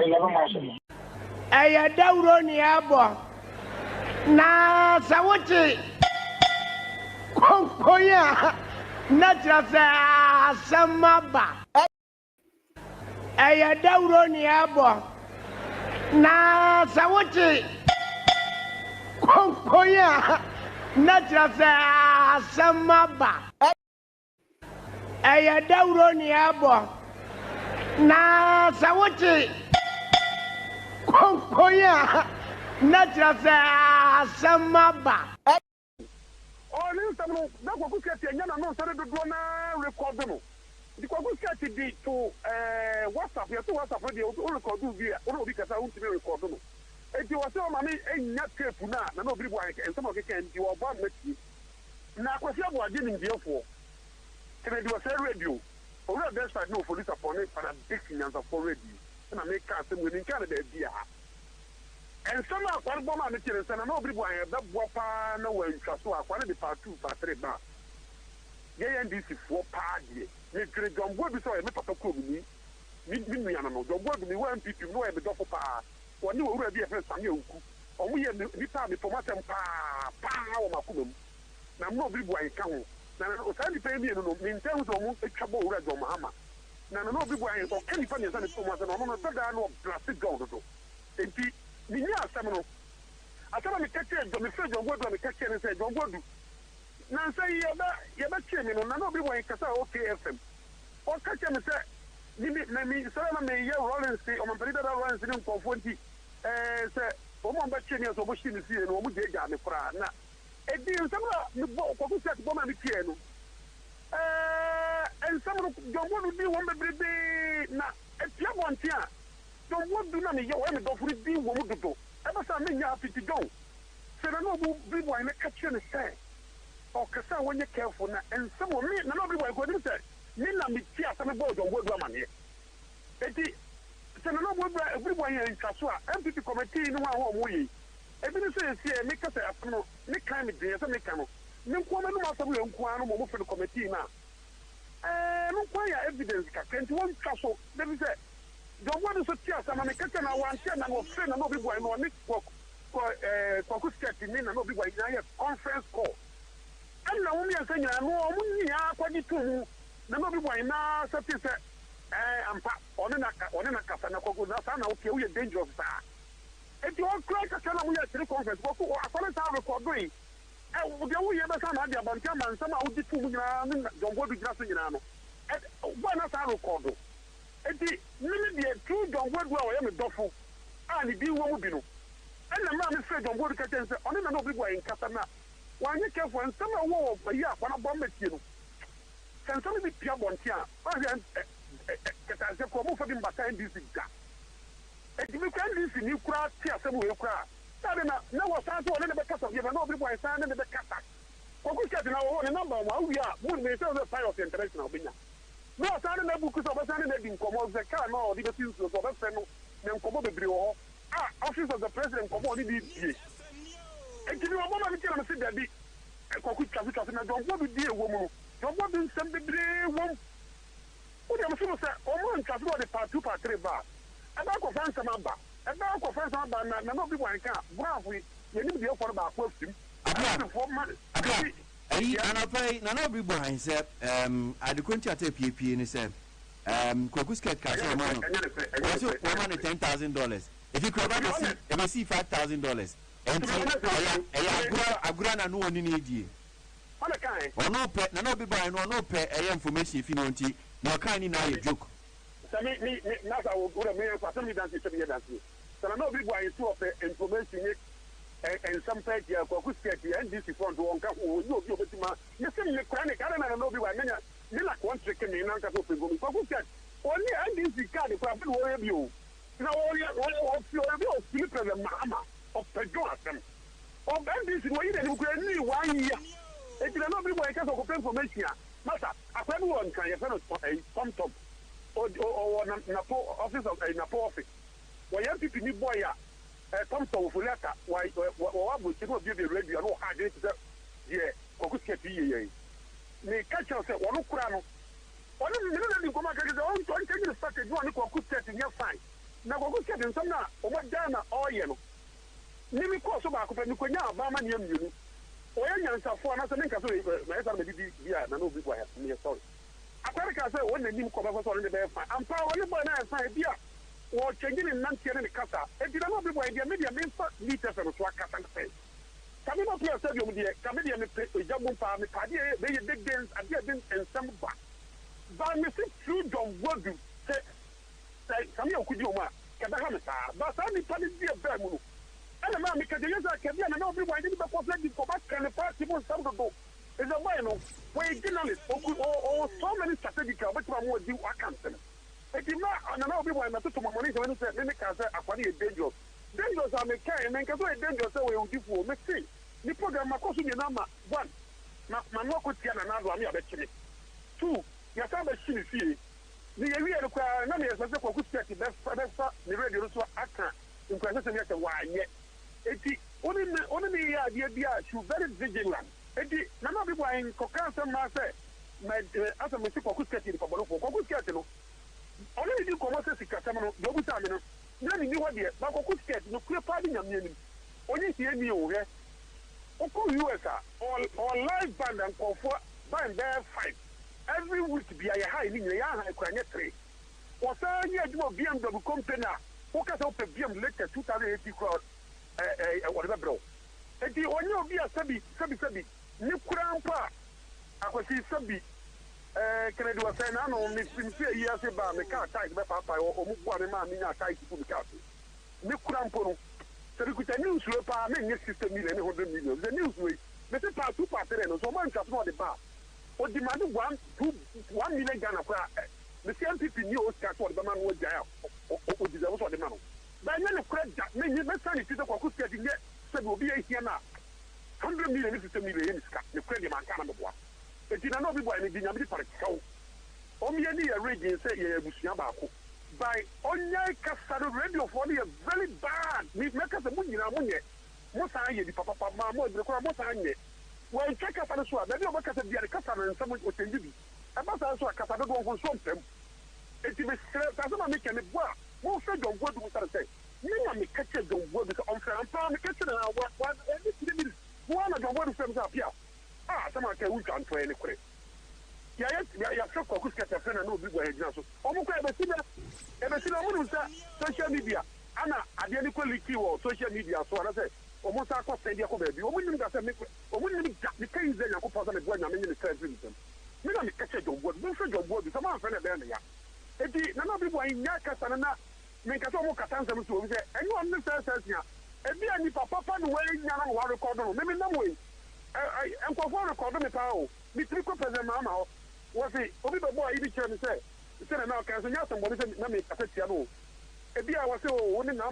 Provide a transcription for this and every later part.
for 11 months. Aya dawro ni abo. Na sawuti. Konkoya. Na trasa samaba. Aya dawro ni abo. Na sawuti. Konkoya. Na trasa samaba. Aya dawro ni abo. Na sawuti. Konkoya. Na trasa samaba. Oh, listen, no, Kwaku said, "You know, sorry to do na record them." The Kwaku said to WhatsApp, you to WhatsApp radio, to record do via, or because I want to record them. If you are so many, ain't not careful now, no people and some of you can do a bomb with you. Now, what you are getting the for? Can I do a radio? Or a best I know for this upon it, and I'm taking as a for radio, and I make custom within Canada, dear. And some of one bomb on the children, and nobody will have that wapa no way in Chasua, one of the part 2, part 3 bar. Yea, and this is 4 party. You could don't go before I met a cook me. Me, don't go to me when people know the double par. One new already a friend from you. Or we have the time for my pa, or Macum. Now, nobody will come. Now, I pay me in terms of a trouble red on Mahama. Now, nobody will any funny son is so much, and I'm not a plastic gold. Me asamno asama me keke do me frejo ngodo me keke ne se do ngodo na say ye ba chemi no na no bi wan kasa OKFM o keke me se ni me sala me ye Rollins o man pari da Rollins ni ko fonti se o mo ba chemi so bo shi ni sie no o mu je ja me kra na e di nsama me bo ko ku set bo ma me tie no nsama do ngodo di won bebrebe na e tia bontia. Don't want to know me, you want to go for the deal. What to do? Ever saw me happy to go. So I know people in the kitchen is say, or Cassa when you're careful, and some of me, nobody will go to say, Nina, me tears and a board on what woman here. Betty, so I know everyone in Casua, MPP committee in one home way. Everything says here, make us a no, make climate day as a mechanic. No woman must have been one for the committee now. No quite evidence, can't one castle, let me say. Don't want to see us. I'm a kitchen. I want to know friend and nobody will know Nick Kwaku sketching in and nobody will have conference call. And the only thing I know, only the nobody will now say, I'm on a casana. That's okay. We are dangerous. If you all cry, I cannot we conference. What I found record doing. And we have a son of the Bantam and somehow the 2 million don't go to Grassino. Why not I record? Eti mimi die true don't go where I am dofo and be wo bi no and the man say don't go to kitchen say oni na no bi go in kasana wan you careful and some wo yi akwana bomb tie no can some be pia bontia o kata se ko mo for the mbata ndc ga eti mi kan ndc ni kura tie asem we kura sabe na wo san so ne be kasa ye na obi boy san ne be kasa ko ku kati na wo ne number 1 we are mo me say the fire of international obinya. No, I don't know because of a Sunday in Commons, the car now, the business of a friend, then Common the Brio. Office of the President, Common the DA. And you know, one of the kids said that the Kwaku traffic and I don't want to be a woman. Don't want to send the Bray one. What I'm saying is that Oman traffic the part 2, part 3 bar. And I go find some number. And I go find some number, and no people can. Bravo, you need to be up for about 12 him. I don't for money. And I pay none of people. I said, I do country at PPP and he said, Kwaku's cat cash money. Also, $110,000. If you could ever see $5,000. And I grant a no one in the or no pet, no people, I know no pet information if you know it. No kind in a joke. So, me, not I will go to me for some dance to be a dance. So, I know people are into information. And some page here, Kwaku sketch and this is one to one cup. You see, the chronic, I don't know why many like one chicken in Anka of Kwaku sketch. Only and this is card, if I will worry you. Now, all of your people, the Mama of Pedro. Or then this is why you can 1 year. It is not people because of information. Master, I can't one kind of some top or Napo office of a Napo office. Why young people need boy. Come to Fulaka, why would you not be ready? I know how it is. Yeah, Kwaku sketch ye. May catch us at 1 crown. One minute, you come back and say, oh, don't take the started one Kwaku sketch in your fine. na Kwaku said in some now, or what Dana or Yeno. Nimi course of Akupenikonya, Bama near you. Or any for another link as well, maybe no big way, sorry. Aquarica said, when the new cover was on the bear, I'm probably born as my idea. Or changing in Nancy and the Casa. It did not be why the media means meters and Swaka and say. Coming up here, said you, dear, comedian, Jamu Farm, they big games, and they didn't and some back. But Mrs. True don't work you, say, Samuel Kujuma, Kadahamata, but only Paddy Dear Bermu. And the man, because the user can be an open why didn't go back and the party was some to go. Is a way, where journalists or so many strategic, but one would do a cancel. It did not, and I know people are not to my money when they say, Mimic has a funny dangerous. Dangerous are making, and can do a dangerous way with you for me. The program, of course, your number one. Manoko Tiana, another one, I bet you. Two, your father, she is here. The area require none as a good set, the radio to actor in question as a why yet. Only the idea, she's very vigilant. None of people are in Cocanson, Master, as a mistake for good setting for good setting. Only you come out as a customer, double time. None knew what the Baku said, no clear party. Only see any over. Oku USA or live band and comfort band there fight. Every week be a high in the Yaha Cranette tree. Or say, you do a BMW company. Focus up a BM later 2080 crowd, whatever, bro. And the only be a subby, Nukrampa. I could see subby. Can I do a sign? I know Miss Sincere years about the car tight by Papa or Mukwana, Mina tight to the car. Nukrampo. So we could a news report, make system million, 100 million. The news way, Mr. Part 2 part, so one just not the bar. Or demanded 1 million Ghana. The CMP news cat what the man was there or deserves what the man. By many credit that many messages to the Kwaku getting it, said will be a here now. 100 million is a million, the credit man can't have. But you know, people in the Dynamic Park. Only a region say, Busiabaco. By Onya Casado radio for me, very bad. We make us a money in our money. Most I the Papa Mamma, the Kramotane. Well, check us on the swap. Maybe I'll get a customer and someone will tell you. I must also a Casado for something. It is a making it work. Most of them go to what I say. You want me catch it, don't work because I'm trying to catch it and I work one of the words up here. Someone can we can't try any credit. Yeah, so Kwaku get a friend and no big way. Almost social media. Anna, I didn't call it social media, so I said, almost I could say, you wouldn't have the case then I could possibly go and I'm in the third reason. You don't catch it, don't work, don't say your word, someone friend of them. None of people in Yakas and make us almost a answer to say, anyone says here, and be any papa way, young water cordon, maybe no way. I'm for a cordon of power. Me 3 quarters of mamma. Was it? Only the boy, he can say, said now, can you somebody said, Mammy, I said, Yano. A beer was so only now,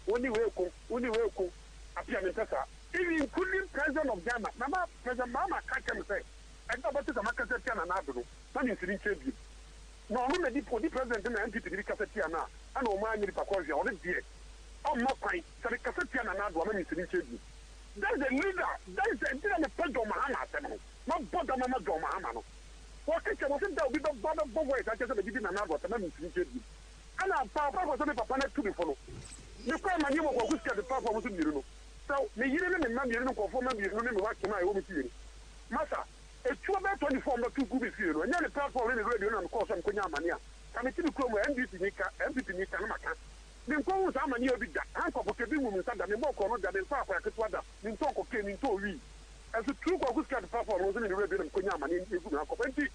only welcome, appear in Tessa. Even including President of Ghana, Mamma, President Mamma, can't say. I thought about the market and another. None is in tribute. No, I'm ready for the president and MP to be Cassetiana. I know my Pacosia or the dear. Oh, my quite, so the Cassetiana and another woman is in tribute. There's a leader, there's a dinner of Pedro Mahama, not Boda Mama Domahama. What is the with the bottom of boys? I just didn't another time in tribute. And our papa was only Papa to be followed. You call my name of Kwaku the papa was in you. So, the year and man, you don't conform me, you remember what to my own team. Massa, a 24 not too good here, and then a platform in the radio and call some Kunyamania. Can it be Chrome and MVP Nika? Then call some money of it. Uncle Pokebi woman said that the more corner than the Papa could water, in talk of came into we. As a true Kwaku platform was in the radio and Kunyamani in the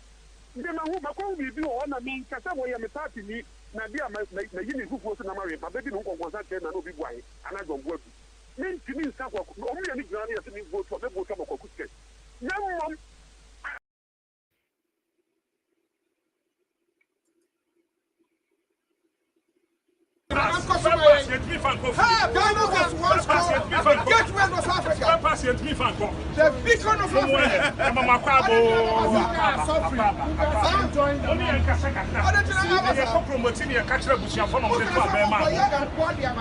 then I will be do on a mean Cassaway and the party me, Nadia, my unit who was in America, my baby uncle was that then and be white, and I don't work. Mean to me, only any granny as me vote for the vote of Kwaku. No, Get me from Kofi. Get rid of Africa. Patient me from Kofi. The beacon of Africa. Mama Kwabo. Only in Kasaka. You are promoting your catcher bushia from the farm.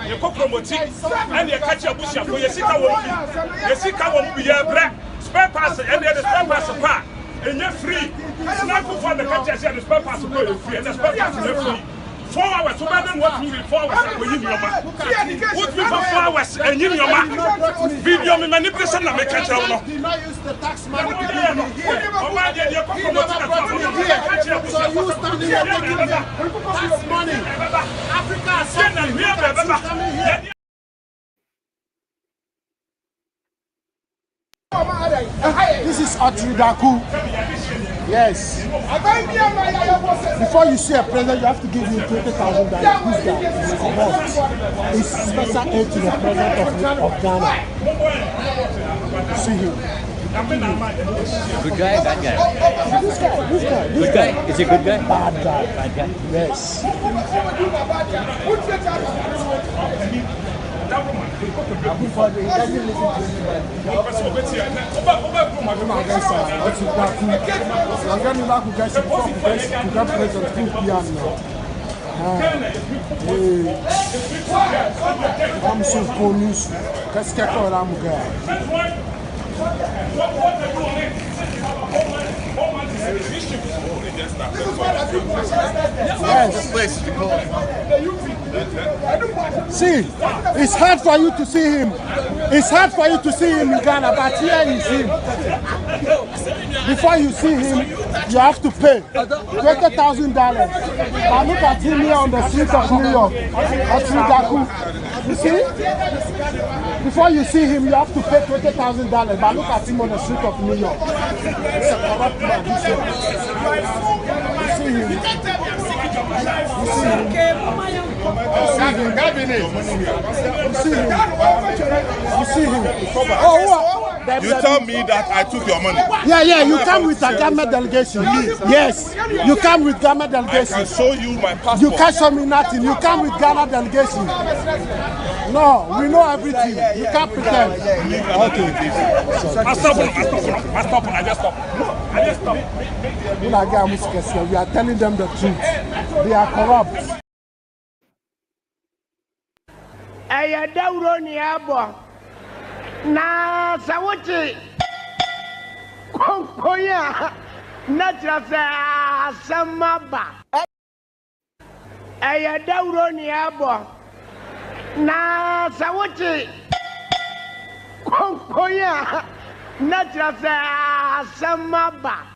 You are promoting and your catcher bushia for your Sika won't be. Your Sika won't be a black spare pass and the spare pass apart. And you're free. It's not for the catcher and the spare pass free and the spare pass is free. 4 hours. So better than what you will 4 hours. We give your man. What we for 4 hours and give your man. Video me manipulation na make catch out. Did not use the tax money to So give me here. So you standing here taking the tax money. Africa is suffering. Coming here. This is Kwaku. Yes. Before you see a president, you have to give him $20,000. This guy is corrupt. It's special aid to the president of Ghana. See him. Good guy, bad guy. This guy. Good guy. Is he a good guy? Bad guy. Bad guy. Yes. I'm so conus. Qu'est-ce qu'il y a comme là, mon gars? Yes. See, it's hard for you to see him. It's hard for you to see him in Ghana, but here is him. Before you see him, you have to pay $20,000. But look at him here on the streets of New York. Kwaku. You see? Before you see him, you have to pay $20,000. But look at him on the street of New York. It's a corrupt man. You see him. You see him. You see him. Oh, what? You tell me that I took your money. Yeah, you come with a government delegation. Yes, you come with government delegation. I can show you my passport. You can't show me nothing. You come with Ghana delegation. No, we know everything. You can't pretend. Okay. I stop. I just stop. We are telling them the truth. They are corrupt. Aya dauro ni abo na sawuti konkoya na trasa samaba aya dauro ni abo na sawuti konkoya na trasa samaba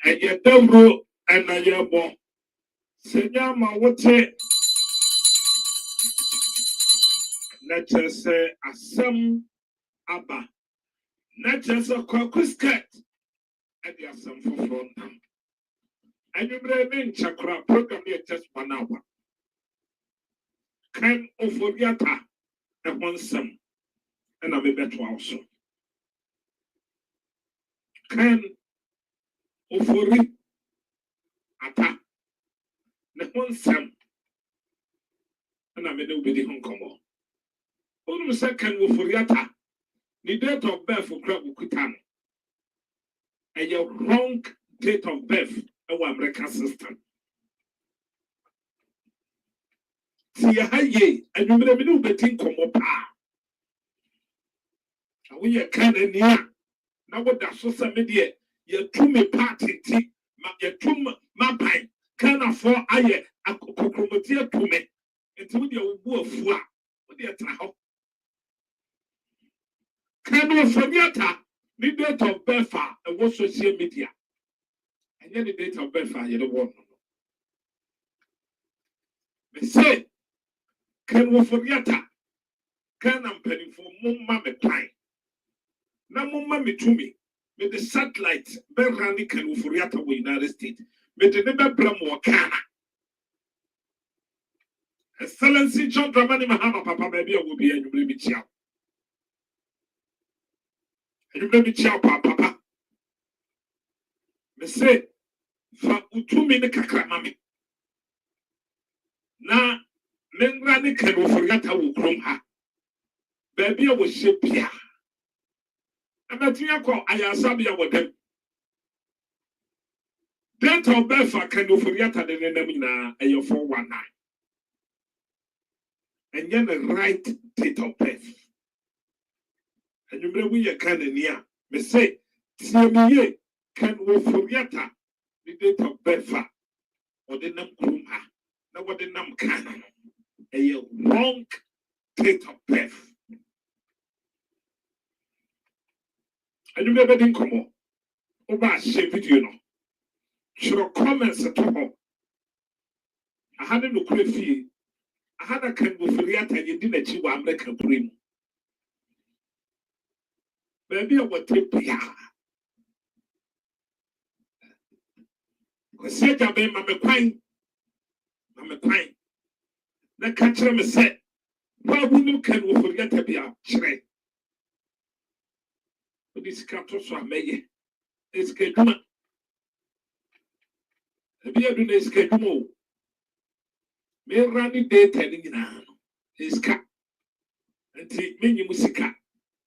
aya dauro anayabo senya mawote Nature say asem aba. Nature say Kwaku skirt. And the asem for front. And you bring in chakra program here just 1 hour. Kind of Oriata and one some. And I may bet also. Kind of Oriata. And one some. And I may know with the Hong Kong. Only second will for Yata. The date of birth for Kwaku Kutan. And your wrong date of birth of American system. See a high ye, and you may know betting come up. We are kind of near. Now what that social media, you to me party tea, you to my pine, can afford aye, a cocomotia to me. It's with your war for what they are. Can you forget the date of birth and what social media? And yet the date of birth, you don't want to know. They say, can you forget can I'm penny for Mumma me time? Now Mumma me to me, with the satellite, Berrani can you forget the United States, with the never Bramo Kana. Excellency John Dramani Mahama, Papa, baby, will be a new baby child. You may be chow, Papa. Me say, for 2 minutes, Kakramami. Now, Mengrani can forget how we crom her. Baby, I was ship here. I'm at Yako, I am Sabia with them. Date of birth, can you forget the Nenamina and your 419? And then the right date of birth. And you may be a cannoneer. Me say, Tiamiye can we forget the date of birth. or the name Kuruma, now what the name Canon, a wrong date of birth. And you never didn't come on. Over share video, no. Should comments at all. I had no fee. I had a can go for the and you didn't achieve American cream. Maybe I would take ya. Because said I made my quine. The catcher me said, why wouldn't can go for the be a shrek? But this cat also may is good. Be a do schedule. May running day telling you now. His cat. And take many musica.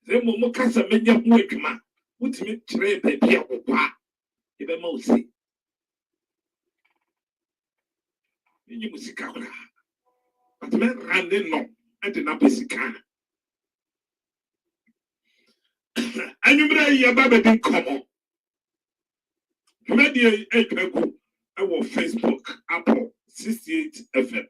Then Momocasa many of Wickerman. Which me trade baby or what? If a mostly. Many musica. But men ran in long. I did not be sick. And you may your baby didn't come on. Media Kwaku. Our Facebook, Apple, 68 FM.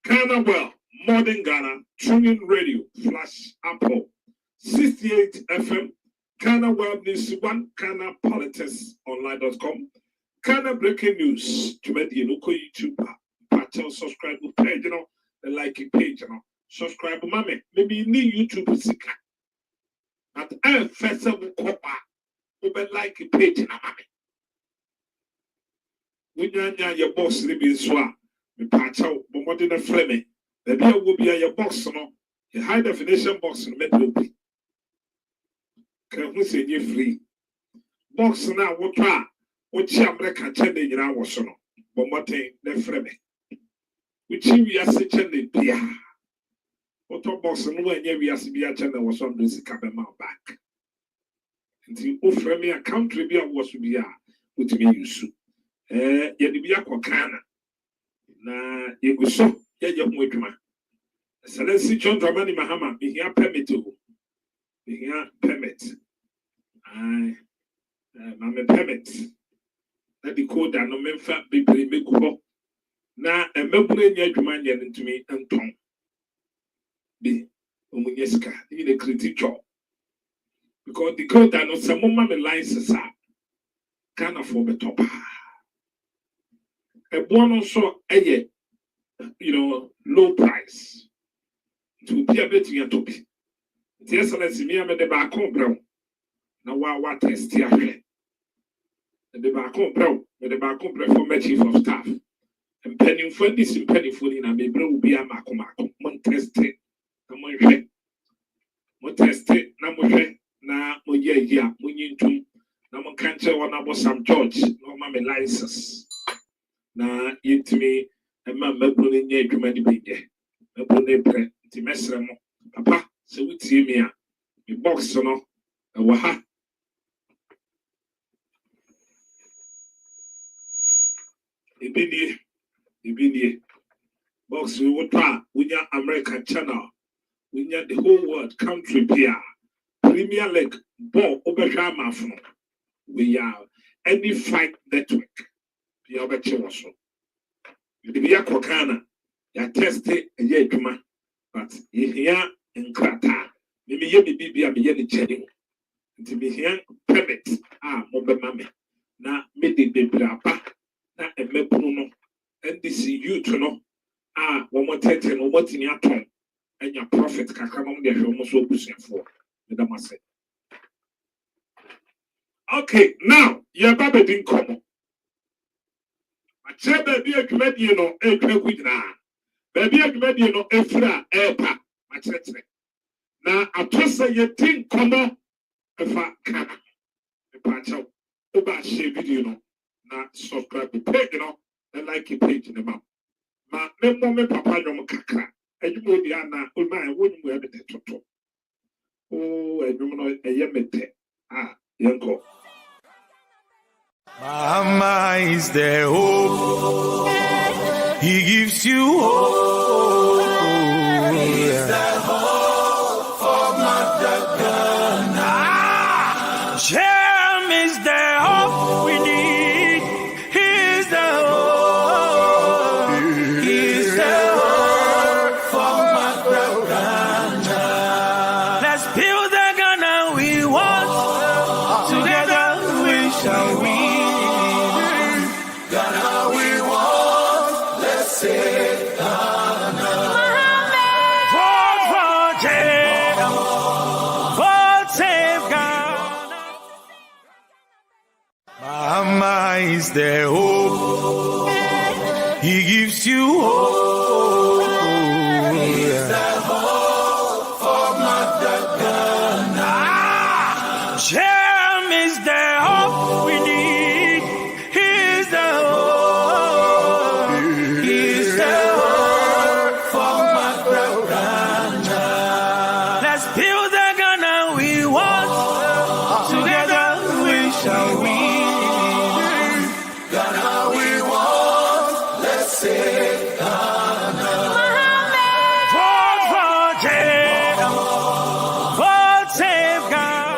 Ghana Well, Modern Ghana, Tuning Radio, Flash, Apple, 68 FM. Ghana Well News 1, Ghana Politics Online.com. Ghana Breaking News, to make the local YouTube channel, subscribe to page, you know, the like page, you know. Subscribe, mommy. Maybe you need YouTube sicker. But I first of all, like page, you know, mommy. When your boss living so, me patch out, but what in a frame, the beer will be your box, no, a high definition box in the middle. Can we say you free? Box now, what American chending in our son, but what ain't the frame? Which we are such a beer. What box and when we are Sibia channel was on this cabin back. Until offer me a country beer was to be with me, you should. Yadibia Kokana. Na Yeguso, Yayam Wikma. Excellency John Dramani Mahama, be here permit. Be here permit. I'm a permit. That the code and no memfa be premekuho. Na a membrane Yajuman yan to me and Tom. Be Omunyeska, in a critic job. Because the code and no some woman license can afford the top. A bonus so you know, low price to be a bit to your topic. Yes, let's see me. I'm at the back home, bro. Now, what test here? The back home, bro, with the back home for my chief of staff. And penny for this and penny for in a may bro be a macomacom. One test it. One test it. Number na moya, Munin, Naman can't tell one about some George, no mammy license. Na yintimi ema mabuni nye adwuma ni bege mabuni pre ti mesre mo papa se wutie mi a mi box no e wo ha ibini box we would pa wunya American channel wunya the whole world country pia Premier League ball obehwa amafuno we are any fight network. You have a chance. You be a Kokana, you test it a year, but you hear in Krata. Maybe you be a million chatting. To be here, permit. Mobile mammy. Now, made the brapa, not a mepuno, and this you to know. One more 10 or what in your tongue, and your prophet can come on there almost so pushing for. Madame said. Okay, now, your baby didn't come. Say baby a comedian no Kwaku na. Baby a comedian no efra epa machete. Na atosa ye tin komo efa kana. Epa chaw. Oba share video no na subscribe to page no and like page no ma. Ma me papa no kakra. Edwuma di ana olma wonu mu ebe toto. Oh edwuma no eyemete. Yenko. Mama is the hope. He gives you hope. He's the hope for Mother Ghana. Shem is the hope we need. He's the hope. is the hope. He gives you hope. He's the hope for Mother Ghana. Shem is the hope we need. He's the hope. He's the hope for Mother Ghana. Let's build the Ghana we want. Together we shall win. Ghana we want. Let's save Ghana. Vote for Jane. Vote save Ghana.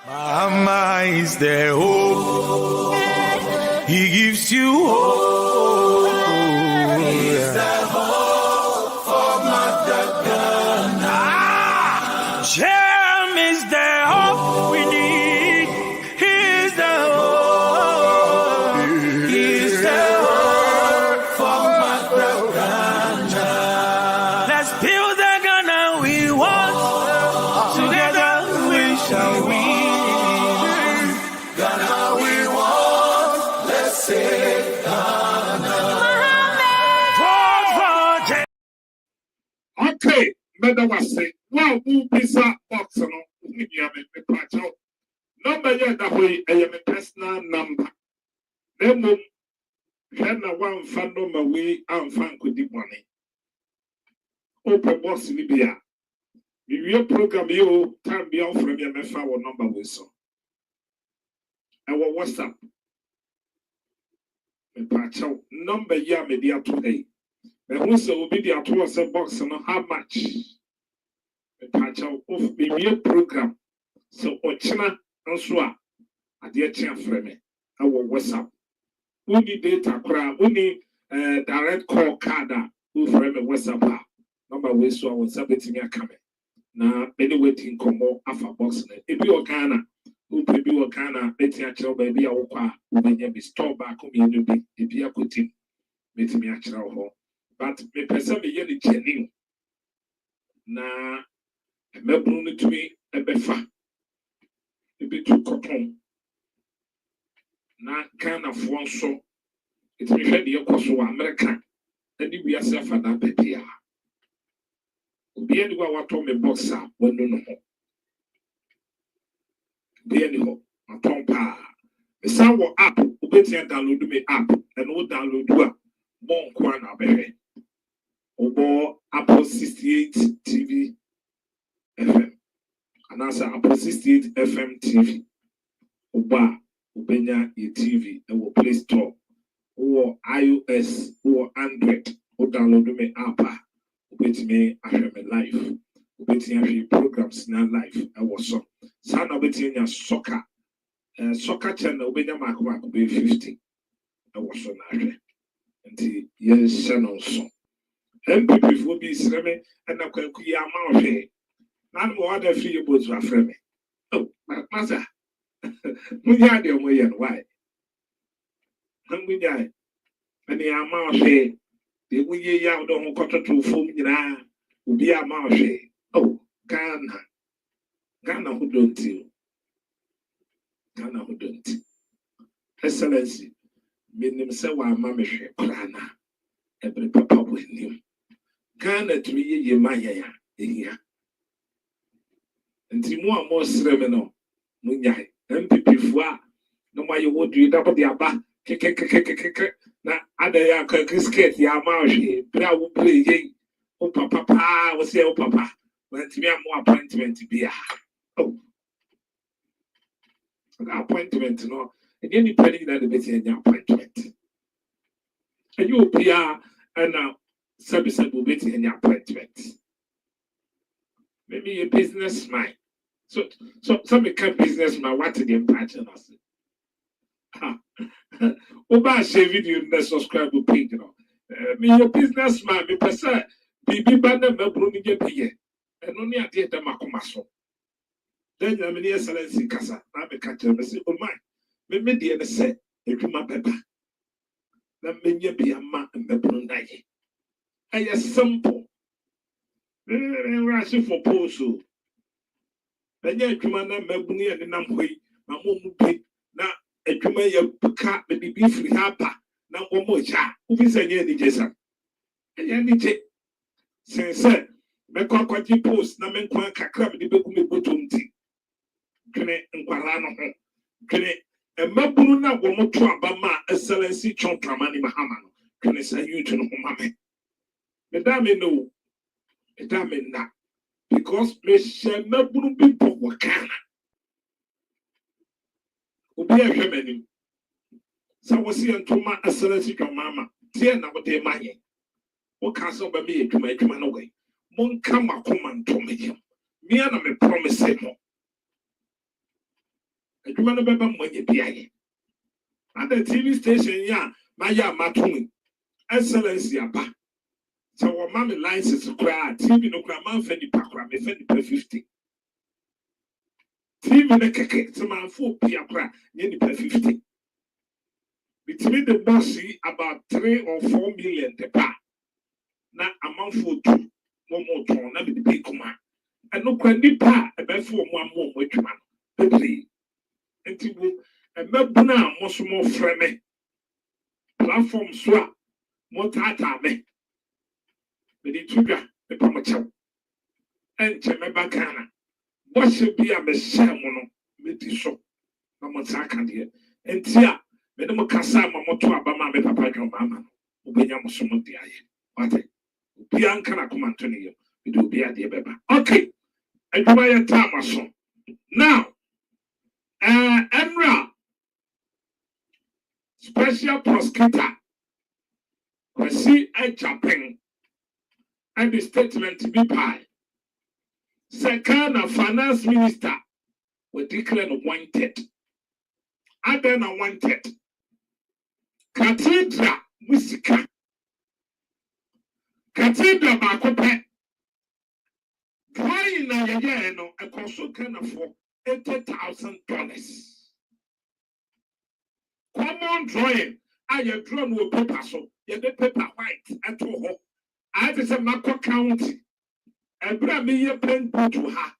Mama is the hope. He gives you hope. He's the hope for Mother Ghana. Shem is the hope we need. He's the hope. He's the hope for Mother Ghana. Let's build the Ghana we want. Together we shall win. Ghana we want. Let's save Ghana. Vote for Jane. Okay, Meda was say, wow, who pizza box no, me patch out. Number yeah, that way, I am a personal number. Then, when I want fan number way, I'm fan could the money. Open box in Libya. We program you, time beyond from your our number with so. Our WhatsApp. Me patch out. Number yeah, media today. The who's will be the towards a box and how much? The patch out of the program. So, Ochina and Swa at the chair frame. Our WhatsApp. We need data crowd. We need direct call card. Who frame a WhatsApp number we saw WhatsApp it me coming. Now, any waiting come more after box. If you are Ghana, who maybe you are Ghana, letting a child baby or qua, who may be store back on me, if you are cutting, meeting me at your home. But me person be yelling genuine. Na me bruni to me a befa. E be too cotton. Na kind of one so. It's me head the Yokoso American. And we are self and that baby. Be anyone what told me boxer when no no. Be anyhow. I told pa. The sound app. Ubeti download me app and no download do bon kwana bebe. Obo Apple 68 TV FM. And answer Apple 68 FM TV. Oba Ubenya e TV and will Play Store. Or iOS or Android. Or download me app. Ubeti me after my life. Ubeti after programs now life. I was so. Sana ubeti in your soccer. Soccer channel Ubenya Mark be 50. I was so nice. Until yes, channel so. MPP will be Sreme and a Kwaku Yama. None more other free boats were frame. Oh, Master. Munya de way and why? Munya and the amount say the way you don't got to foam will be a mouse. Oh, Ghana. Ghana who don't you? Ghana who don't. Excellency, meaning say why mamma Krana. Every papa with him. Ghana to me, ye maya, here. And Timo more Sremeno, Munya, MPP Fua, no more you would do double the Abba, na other Yakisket, Yamashi, Brow play ye. Oh, papa, was here, oh, papa, when to me a more appointment to be. Oh, an appointment, no, and any penny that the bit in your appointment. And you appear and now service will be in your appointment. Maybe a businessman. So some become businessman. What the impact on us? Oba share video in the subscribe page. Me a businessman. Me person. Bibi bana me bruni je piye. And only at the end makomaso. Then you mean excellency kasa. Na me catch me say, oh my. Me the say. Ekuma pepper. Na menye bi ama mbebru ndaye. Eye simple. Rush for poso. Menye adwuma na mbebru ne nam hoi, ma mo mu bi na adwuma yɛ buka me de bi firi ha ba na wɔn cha ubi sɛ nyɛ ni jesa ɛyɛ ni je sɛ mɛkɔ akɔgye post na mɛnkɔ kakra me de bɛgu me bɔtɔm ti twene nkwara no ho twene mmabunu na wɔn to aba ma excellency John Dramani Mahama no twene sɛ youth no ho ma me da me no da me na because me hyɛ mmabunu bi bɔ wɔ Ghana obi ahwɛ m'anim sɛ wɔsi ntoma excellency John Mahama tie na wɔde ma yɛn wɔka sɛ ɔba me yɛ adwuma no wɔ monka makoma ntoma yɛm mea na me promise mo adwuma no bɛba mo nyɛ biayɛ ada TV station ya maya matumi excellency aba so wo ma me license kra TV no kra man fa nipa kra me fa nipa 50 TV no keke so man fo pia kra nye nipa 50 between the boss about 3 or 4 million the pa na amount for 2 more ton na me be kuma eno kra nipa e be fo mo ammo mo adwuma no bebre enti wo emabuna a mo freme platform so a mo tata me di tudwa me pa mo chew enche me ba Ghana bo hye bi a me hye mo no me di so na mo taka de enti a me de mo kasa ma mo to aba ma me papa dwon ma no obenya mo so mo de aye wate bi anka na komanto ne yo me do bi ade beba okay adwuma ye time so now Emra special prosecutor Kwasi Japan and the statement to be by second finance minister were declared wanted. Other than wanted. Cathedral Musika. Cathedral Bakope. Drawing na yeye no a consultant for $80,000. Common drawing. I have drawn with paper so you the paper white at all. I have to say Mako County. And bring me a pen put to her.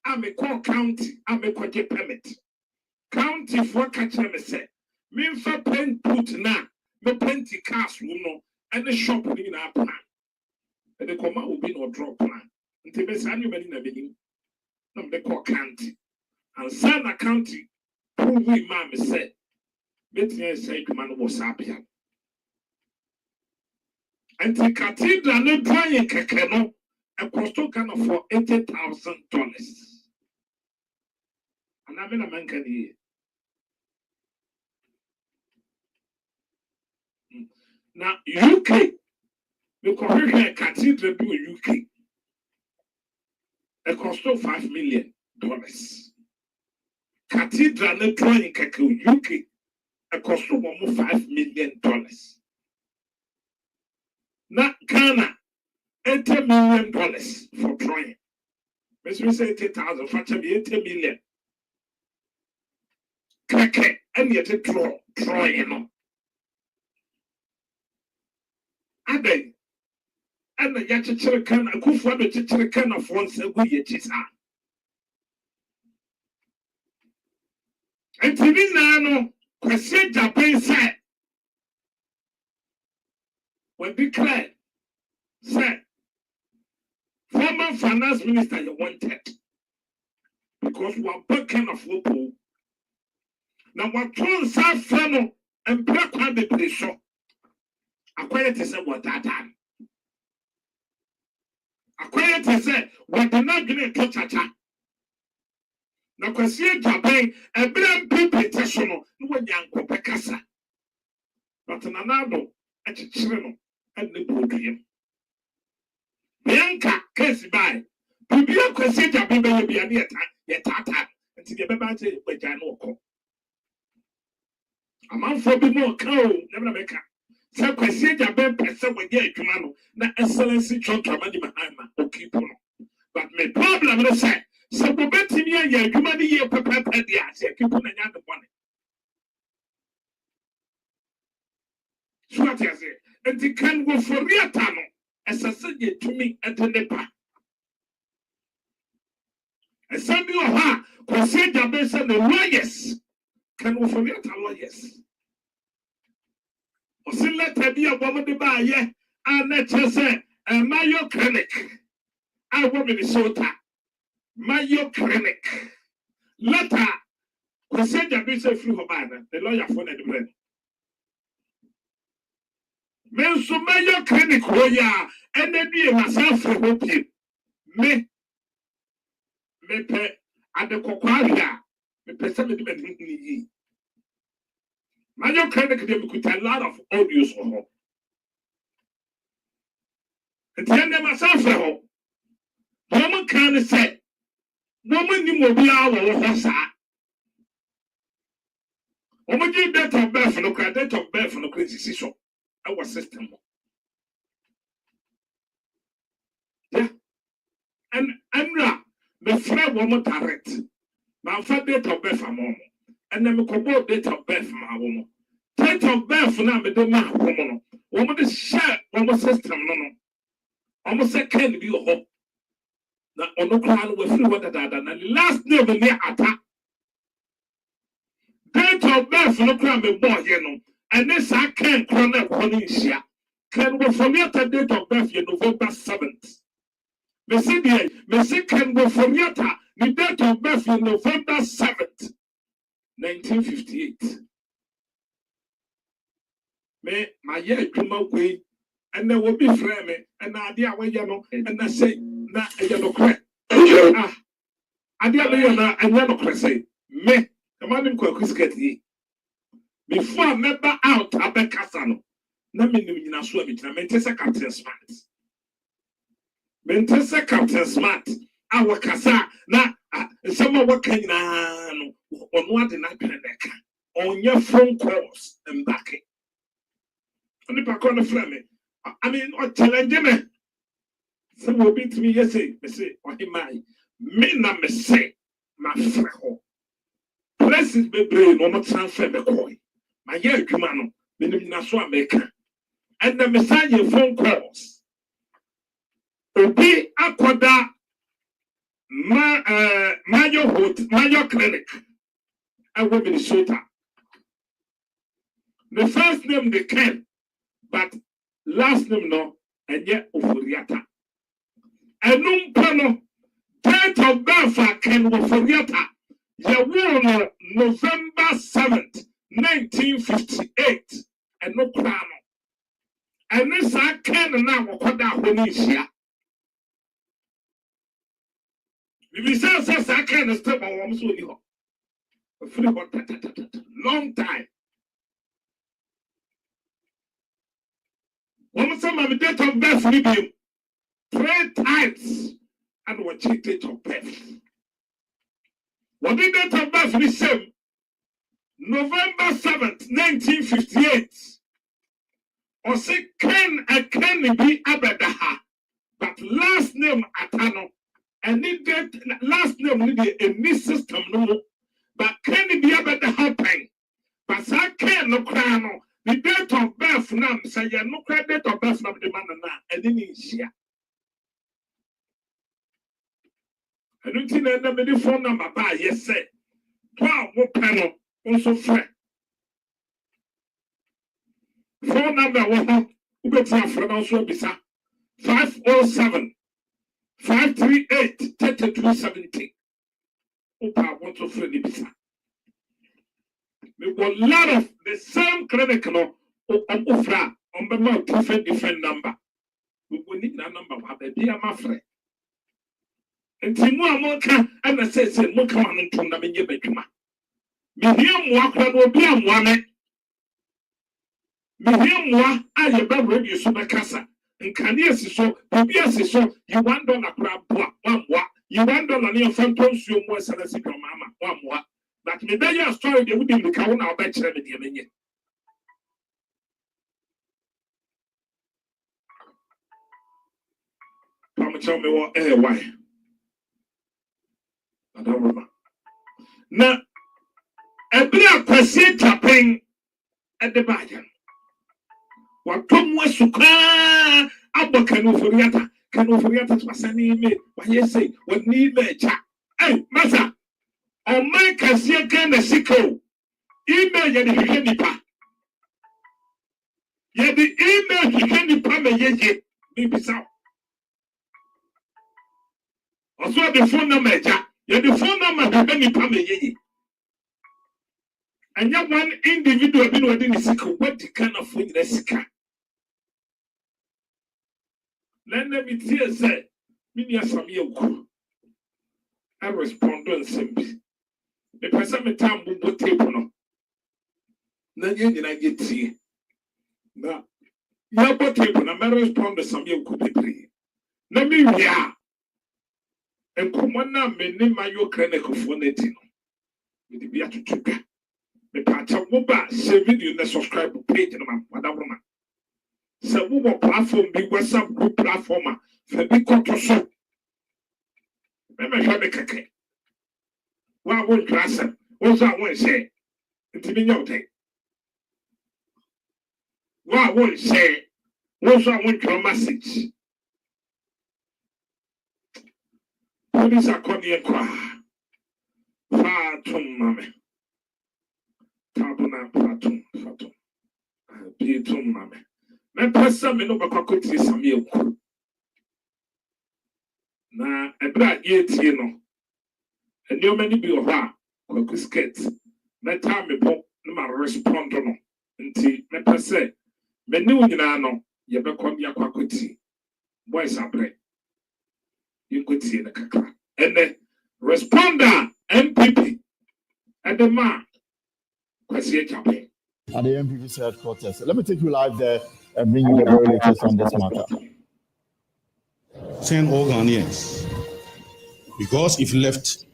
I'm a call county. I'm a quadruple permit. County for catcher me say. Me for pen put now. Me plenty cars no and the shop in our plan. And the command will be no draw plan. Until me say you in a beginning. No the call county. And Sana County. Prove we man me say. Betty say man was happy. And the cathedral no drawing kekeno a cost token for $80,000. And I'm in a man can hear. Now UK, because we cathedral do UK. A cost of $5 million. Cathedral no drawing keke UK. A cost of $5 million. Now Ghana, $80 million for drawing. Mr. say 80,000, for $80 million. Keke, and yet a drawing. Ade, and the Yachichere can, a Kufa, the Chichere can of once a good yachisa. And Tinino, Kwasi Japan said, when declared, said, former finance minister you wanted because we are broken of football. Now what turns out from and black one the place so acquired to say what that time. Acquired to say what the not going to touch. Now Kwasi Japan and bring people intentional no young Kopekasa. But another at Chirino and the podium. Bianca case by Bibia Kwasi Japan will be a near tata until the Babate with Janoko. A man for be more cow, never make her. So Kwasi Japan person with the Jumano, na excellency John Dramani Mahama, okay, but my problem is that. So betting me a human year papa the ass, keep on another one. So what I say, and the can go for real time as I said to me at the Nepa. And some you ha, Kwasi Japan and the lawyers Can we forget our lawyers? Or see, let her be a woman to buy, yeah, and let her say, and Mayo Clinic. I want Minnesota. Mayo Clinic. Let her. Consider Bishop Fruhobana, the lawyer for the bread. Men so Mayo Clinic, oh yeah, and then be myself for hoping. Me pay at the Coquaria, me pay 70 Mayo Clinic, they could a lot of audios for her. And then they myself for her. Woman can't say, woman, you will be our horse. Woman, you date of birth for the credit of birth for the crazy decision. Our system. Yeah. And the friend woman direct. My father date of birth for mom. And then we could date of birth for my woman. Date of birth for now, but the man woman. Woman is share woman system. No. Almost a can be a hope. Now, on the crown with free water that and the last name in the attack. Date of birth for the crown be born, you know. And this I can't crown up on Asia. Can we forget the date of birth in November 7th? Messi can we forget the date of birth in November 7th, 1958. My year come away, and there will be frame, and idea where you know, and I say, na yellow crack. I did and yellow crack say, me, the man in Kwaku get ye. Before I member out, I bet Casano. Naming in a swimming, I meant Captain Smart. Mentesa Captain Smart, our Casa, now, some of what can on what in I on your phone calls and backing. On the back on the frame. I mean, or challenge me. Some will be to me, yes, say, or he might. Me na me say, my friend. Blessed be brain, no more transfer the coin. My year, Kumano, meaning Naswa Maker. And the Messiah phone calls. Obi Akoda Mayo Clinic. I will be Minnesota. The first name they can, but last name no, and yet Ofuriata. And no date of birth can Ofuriata. You won November 7th, 1958, and no crown. And this I can now Okoda Honisha. If you say I can't step on one so long time. One time I'm date of birth with you 3 times and what check date of birth. What did date of birth the same? November 7th, 1958. Or say Ken be Abadaha, but last name Atano. And it get last name need a new system no, but can it be about the happen? But I can't no crown. The date of birth now say you no credit of birth from the man now, and then is here. I don't think that the phone number by yes say. Wow, what panel also friend. Phone number one who be from also bisa 507. 538-3370. Opa want to friend the bisa. We got a lot of the same clinic no on Ufra on the different number. We will need that number. We be my friend. And Timu Amoka and I say Moka and Tunda Minya Bekuma. Me hear more will be a woman. Me hear more. I have a radio Subacasa. And can you see so? Yes, so you $1 grab one what? You $1 near Phantoms, you more Salasi from Mama, one what? But me tell you a story, they wouldn't be count our bachelor with the minion. Come tell me what, why? I don't remember. Now, a black person tapping at the Bajan. What Tom was so cry about Canufuriata to Masani me. What you say? What need me? Hey, Massa, on my Cassia can a sicko. email yɛ de hwehwɛ nipa yɛ de email hwehwɛ nipa ma yɛyɛ bibisa ɔso de phone number ɛgya yɛ de phone number hwehwɛ nipa ma yɛyɛ ɛnyɛ one individual bi na ɔde ne sika wɔdi Ghana fo nyina sika na nna mi tie sɛ mi ni asam yɛ nku I respond on nsɛm bi mepɛ sɛ metaa mbobɔ tape no na yɛn nyinaa yɛtie na yɛbɔ tape na mɛ respond sam yɛ nku bebree na mi wia nkɔmmɔ na me ne mayo kranikofoɔ no ati no mede bi atoto dwa mepɛ akyɛ wo ba hyɛ video na subscribe page no ma wadaworoma sɛ wowɔ platform bi WhatsApp group platform a fa bi kɔto so mɛmɛhwɛ me kɛkɛ wa wontwerɛ asɛm wo nso a wonhyɛ nti menyɛ wo dɛn wa wonhyɛ wo nso a wontwerɛ message police akɔneɛ koraa faatom ma me tabona fatom pietom ma me mɛpɛ sɛ me no bɛkɔ akɔtie Samia Nku na ɛberɛ a yɛtie no nneɛma no bi wɔ hɔ a Kwaku skirt mɛtaa me bɔ na ma respond no nti mɛpɛ sɛ me ne wo nyinaa no yɛbɛkɔ ne akɔ akɔtie boys abrɛ yɛnkɔtie no kakra ɛnɛ responder MPP ɛde ma Kwasi Japan at the MPP's headquarters. Let me take you live there and bring you the very latest on this matter. Send all Ghanaians, because if left,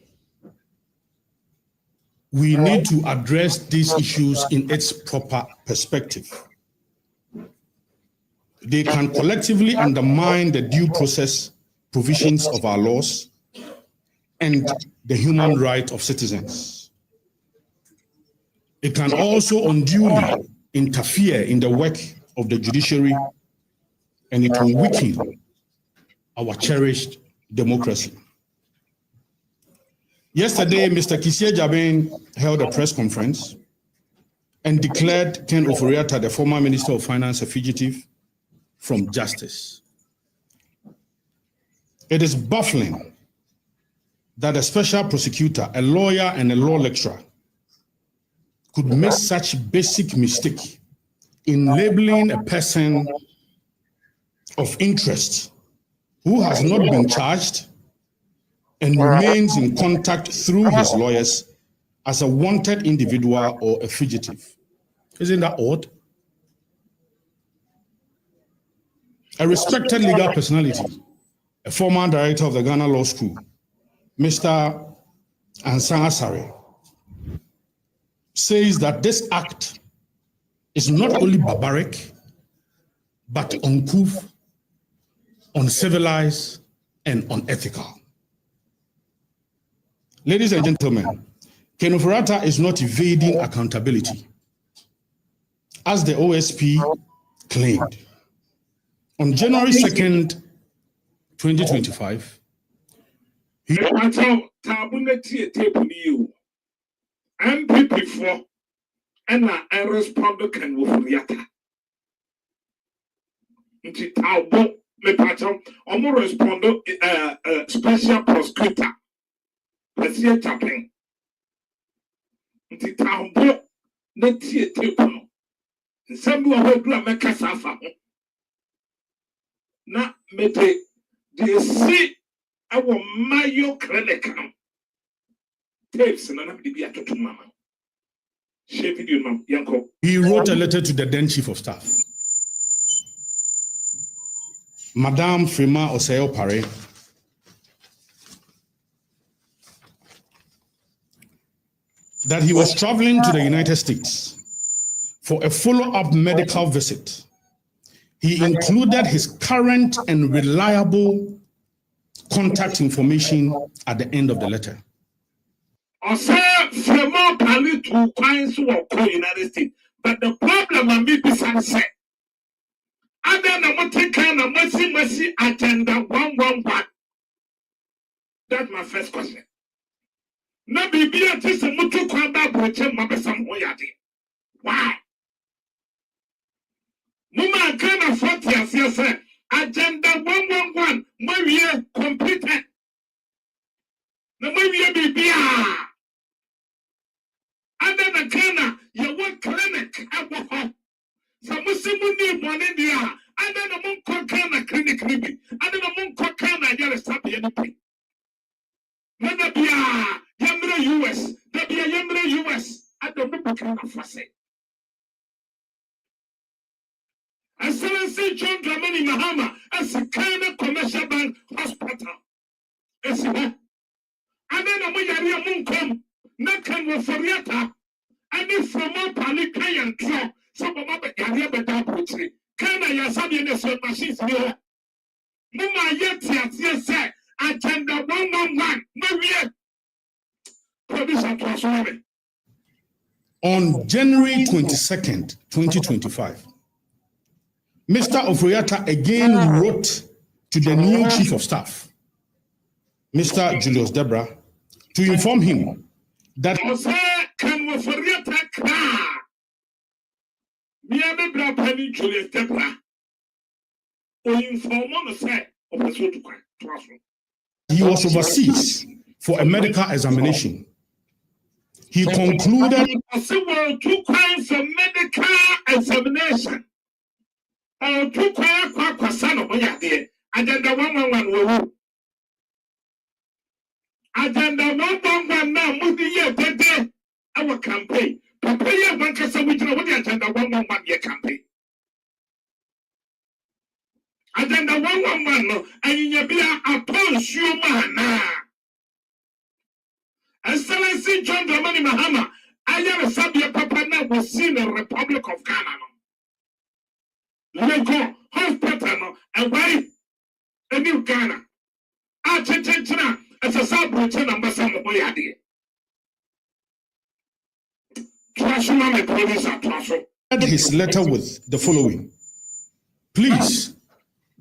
we need to address these issues in its proper perspective. They can collectively undermine the due process provisions of our laws and the human right of citizens. It can also unduly interfere in the work of the judiciary, and it will weaken our cherished democracy. Yesterday, Mr. Kwaku Jaben held a press conference and declared Ken Ofori-Atta, the former Minister of Finance, a fugitive from justice. It is baffling that a special prosecutor, a lawyer, and a law lecturer could make such basic mistake in labeling a person of interest who has not been charged and remains in contact through his lawyers as a wanted individual or a fugitive. Isn't that odd? A respected legal personality, a former director of the Ghana Law School, Mr. Ansan Asare, says that this act is not only barbaric, but uncouth, uncivilized, and unethical. Ladies and gentlemen, Ken Ofori-Atta is not evading accountability, as the OSP claimed. On January 2nd, 2025, MPP for and I respond to Ken Ofori-Atta. Nti tabo me pacho omo respond to special prosecutor Kwasi Japan. Nti tabo na tie tape no. Nsɛm bi wɔ hɔ dura mɛkasa afa ho. Na mede de si ɛwɔ Mayo clinic no. Tapes na na de bi atoto mama. Share video no yanko. He wrote a letter to the then Chief of Staff, Madame Frima Oseo Pare, that he was traveling to the United States for a follow-up medical visit. He included his current and reliable contact information at the end of the letter. Frema Pali to coins to the United States. But the problem I may be sunset. I don't know what take kind of mercy agenda 111. That's my first question. Na bibia te se mutu kwa ba broche mabesam ho yade. Why? Muma kana 40 years say agenda 111 mawie completed. Na mawie bibia. Ada na kana ye one clinic abo. Sa musimu ni money dia. Ada na mun ko kana clinic ni. Ada na mun ko kana yare sabe ni. Nana bia yamre US, da bia yamre US. Ada mun ko kana fase. Excellency John Dramani Mahama as a Ghana Commercial Bank Hospital. Esi ho. Ada na mo yare mun kom na kan wo foriata. Ani from pali kayan tro. So mama be yare be da pochi. Kana ya sabi ne so machines ni ho. Mama yeti atie say agenda 111 mawie. Producer to asome. On January 22nd, 2025, Mr. Oforiatta again wrote to the new Chief of Staff, Mr. Julius Debra, to inform him that he was overseas for a medical examination. He concluded for medical examination. Agenda 111 Agenda 111 now mudi ye dede our campaign. Papa ye banka sa wujina wudi agenda 111 ye campaign. Agenda 111 no ayinya bia upon shuma na. Excellency John Dramani Mahama ayare sabia papa na was in the Republic of Ghana no. Lego hospital no away a new Ghana. China as a sabroche number some boyadi. His letter with the following: please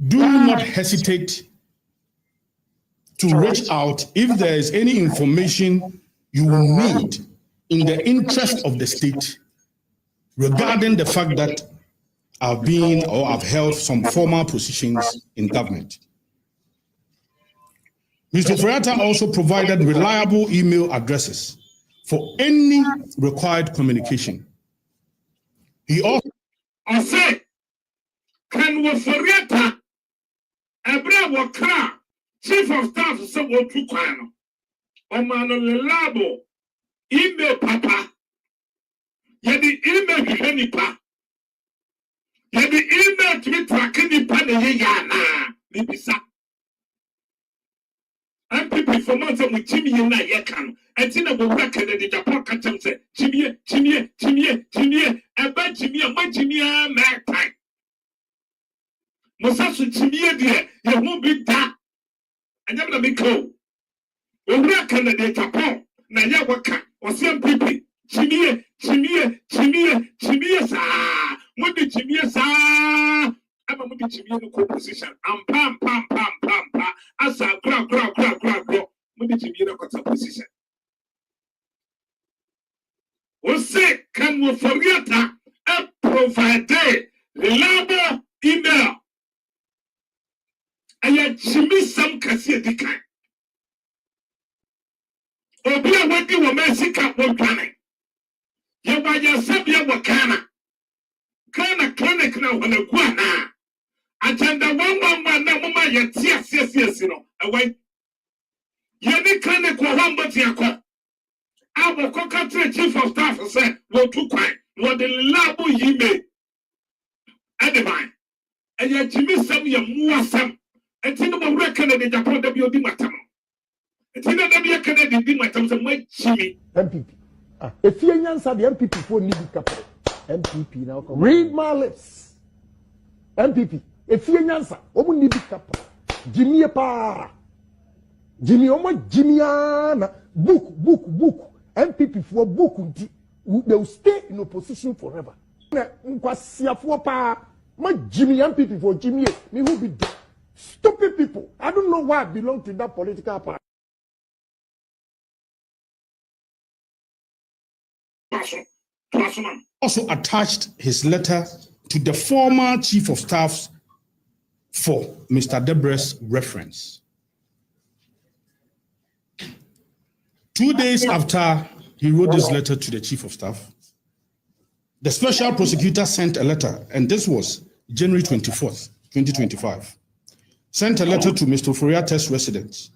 do not hesitate to reach out if there is any information you will need in the interest of the state regarding the fact that I've been or I've held some formal positions in government. Mr. Oforiatta also provided reliable email addresses for any required communication. He also said, can we Oforiatta Ebra Wakra, Chief of Staff, so what to Kwano? Omano Labo, email Papa, Yadi email Henipa, Yadi email Twitter, Kenipa, Yana, Nibisa. MPP for months with Jimmy and Yakan, and Tina will reckon the Japan Katam said, Jimmy, and by Jimmy and my Jimmy and Magpie. Mosasu Jimmy, dear, you won't be that. And you're going to be cool. We reckon the Japan, Nayawaka, or CMPP, Jimmy, what did Jimmy say? I'm a movie Jimmy position. I'm pam. As a grow. Movie Jimmy position. We say, can we forget a provide reliable email? And yet Jimmy some can see the kind. Obia wadi wa Mexico one planet. You buy yourself your wakana. Kana clinic now when a guana. Agenda 111 na mama ye yes no away ye ni clinic wa wamba tiako abo country chief of staff say wo tu kwan wo de labo yime ademai eye jimi sam ye muasam entino mo reka na de Japan da bi odi matam entino da bi eka na di matam say mo chimi MPP if you nyansa the MPP for need capital MPP now come read my lips MPP if you nyansa omu need capital Jimmy pa Jimmy omo Jimmyana book MPP for book they will stay in opposition forever nkwasia for pa my Jimmy MPP for Jimmy me who be dead. Stupid people. I don't know why I belong to that political party. also attached his letter to the former chief of staff for Mr. Debre's reference. 2 days after he wrote this letter to the chief of staff, the special prosecutor sent a letter, and this was January 24th, 2025, sent a letter to Mr. Ofori-Attah's residence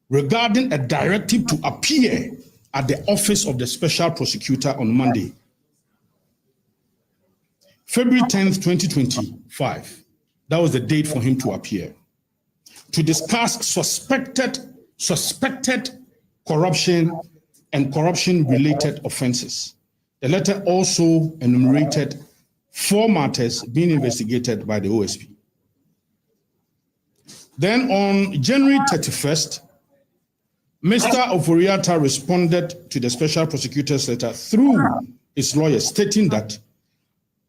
regarding a directive to appear at the office of the special prosecutor on Monday, February 10th, 2025. That was the date for him to appear, to discuss suspected corruption and corruption-related offenses. The letter also enumerated 4 matters being investigated by the OSP. Then on January 31st, Mr. Ofori-Attah responded to the special prosecutor's letter through his lawyer, stating that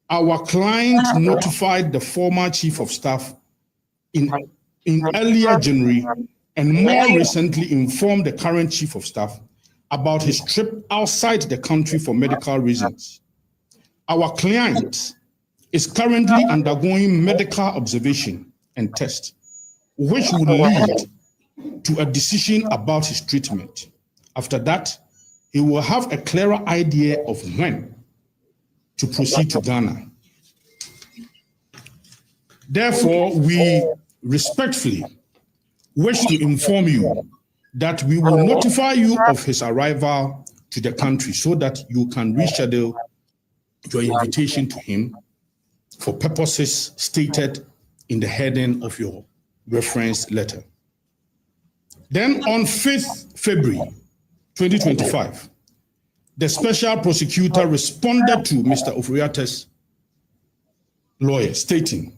our client notified the former chief of staff in earlier January and more recently informed the current chief of staff about his trip outside the country for medical reasons. Our client is currently undergoing medical observation and test, which will lead to a decision about his treatment. After that, he will have a clearer idea of when to proceed to Ghana. Therefore, we respectfully wish to inform you that we will notify you of his arrival to the country so that you can reschedule your invitation to him for purposes stated in the heading of your reference letter. Then on 5th February 2025, the special prosecutor responded to Mr. Ofori-Attah's lawyer, stating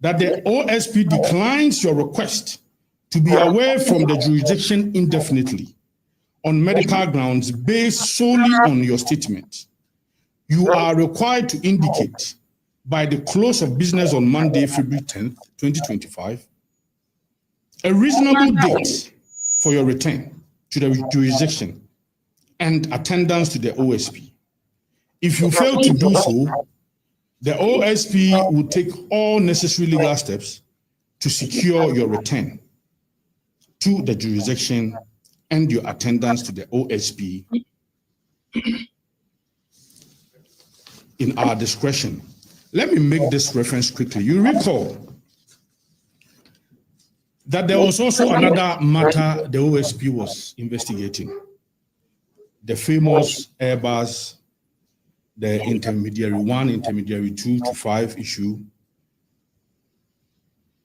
that the OSP declines your request to be away from the jurisdiction indefinitely on medical grounds based solely on your statement. You are required to indicate by the close of business on Monday, February 10th, 2025, a reasonable date for your return to the jurisdiction and attendance to the OSP. If you fail to do so, the OSP will take all necessary legal steps to secure your return to the jurisdiction and your attendance to the OSP in our discretion. Let me make this reference quickly. You recall that there was also another matter the OSP was investigating, the famous Airbus, the intermediary 1, intermediary 2 to 5 issue.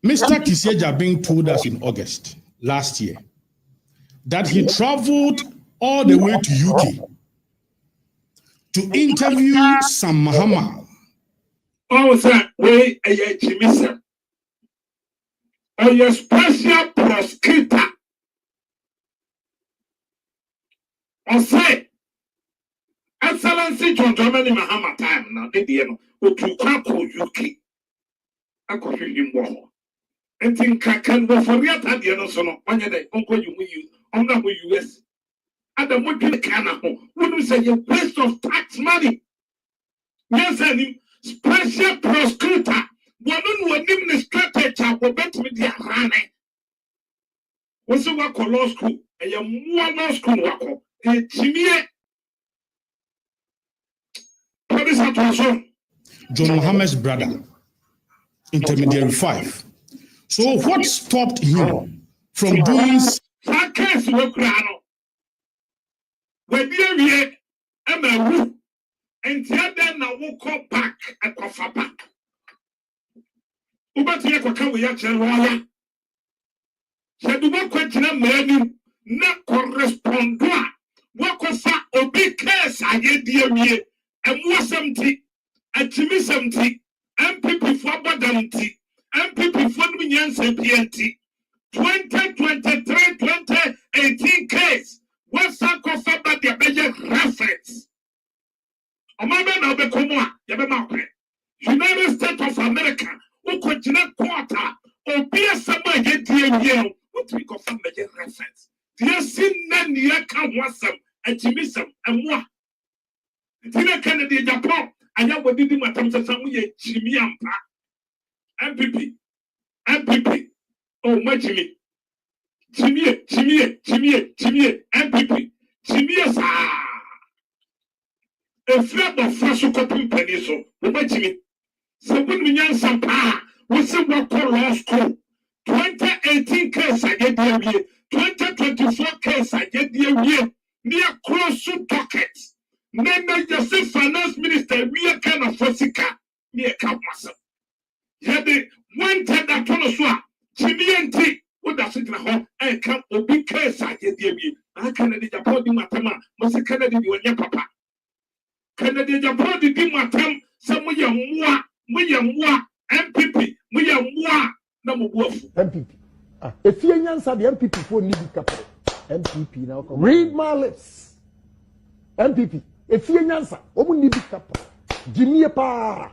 Mr. Kissie Jabing told us in August last year that he traveled all the way to UK to interview Sam Mahama. Oh, sir, wait a Jimmy, or your special prosecutor. Or say, Excellency John Germany Mahama time now, did you know, to Kwaku UK? I could hear him more. And think can go for real at the end of so on your day, Uncle you, on the US. And the would be the Canada, wouldn't say a waste of tax money. Yes, and special prosecutor. One administrator child will bet me the Rane. Was a work on law school, and your more law school work, a Jimmy. What is that? John Mohammed's brother, intermediary 5. So what stopped him from doing? When you and a woo, and the other now will come back and cough back. Ubati kwa kawe ya chelwala. Shaduwa kwa jina menu na correspondwa. Wako fa obi kesa yediye emwasamti, achimisamti, MPP for badamti, MPP for nyanse PNT. 2023-2018 case. What's that kofa ba the beje reference? Omaba na obekomwa yabe makwe. United States of America. Who continue quarter or be a summer yet dear, what we call some major reference. Dear sin, none near come was some, and Jimmysum, and what? Tina Kennedy Japan, and ya would do my terms of some Chimiampa. MPP. Oh, my Jimmy. Chimie, MPP. Chimie, sir. A flap of Faso Copy Peniso, my Jimmy. So when we young some power, we see what call law school. 2018 case I get the year, 2024 case I get the year, near close to pockets. Nene Joseph Finance Minister, we are kind of Fosika, near Camp Massa. Yet one time that Tonosua, Jimmy and T, what does it know? I can't be case I get the year. I can't be Japodi Matama, Massa Kennedy, you and your papa. Kennedy Japodi Dimatam, some way more, MPP, we are more. MPP. If you answer the MPP for need capital, MPP now come. Read my lips. MPP. If you answer, omu need capital. Jimmy para.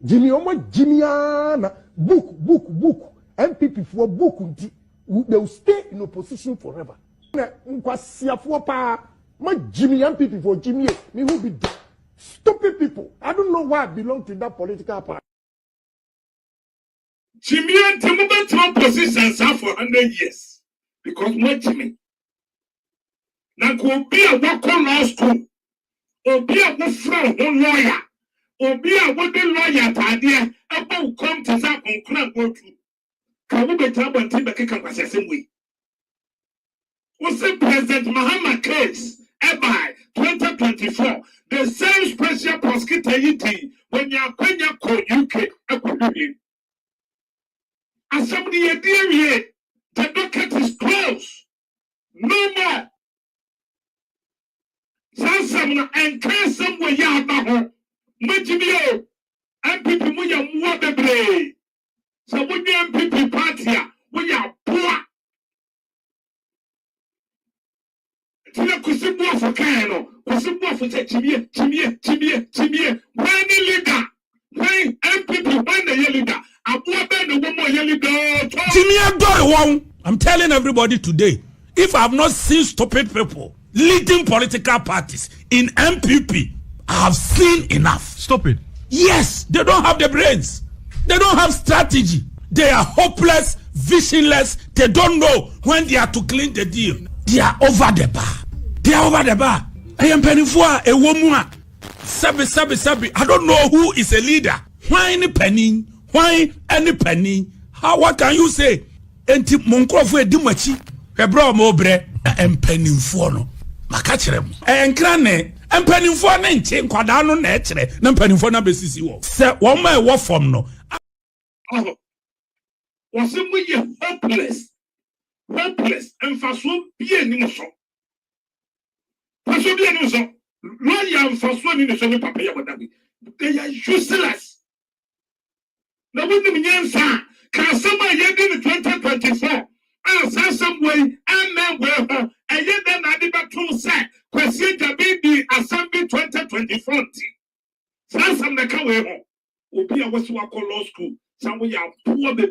Jimmy Jimmy book. MPP for book. They will stay in opposition forever. Nkwasia for pa. My Jimmy MPP for Jimmy. Me who be dead. Stupid people. I don't know why I belong to that political party. Jimmy and Timothy Trump positions are for 100 years because what Jimmy now could be a work on law school or be a work from one lawyer or be a working lawyer idea about come to that on crab go to. Can we be trouble until the kick up the same way? Was the President Mahama case by 2024 the same special prosecutor when you are UK Assembly area, the docket is closed. No more. Sansamna and Kansam were Yamaho. Majimio, MPP, we are more bebre. So when the MPP party, we are poor. Tina Kusibu for Kano, Kusibu for Chimie. When the leader, when MPP, when the leader. I'm telling everybody today, if I have not seen stupid people leading political parties in MPP, I have seen enough. Stupid. Yes, they don't have the brains. They don't have strategy. They are hopeless, visionless. They don't know when they are to clean the deal. They are over the bar. I am penny for a woman. Sabi. I don't know who is a leader. Why any penny? How? What can you say? Enti monkrofo edimachi. Hebra mo bre empanimfo no. Makachire mo. Enkra empanimfo na nche nkwada no na ekire. Na empanimfo na besisi wo. Se wo ma e wo fom no. Was we hopeless. Emfaso bie ni mo so. Faso bie ni mo so. Lawyer emfaso ni so ni papa ya bodabi. They are useless. Now, when the Yansa, can somebody in 2024, and some way, and then where and yet then I did not to say, question to be the Assembly 2024. Some the Kawe will be a West Wako Law School. Some we are poor, the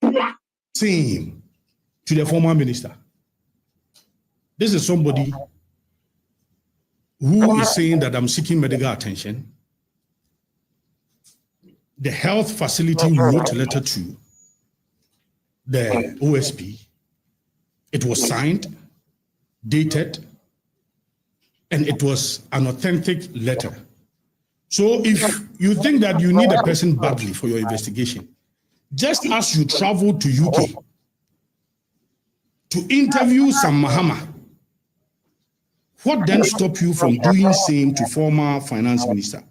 poor. Same to the former minister. This is somebody who is saying that I'm seeking medical attention. The health facility wrote a letter to the OSP. It was signed, dated, and it was an authentic letter. So if you think that you need a person badly for your investigation, just as you travel to UK to interview Sam Mahama, what then stop you from doing same to former finance minister?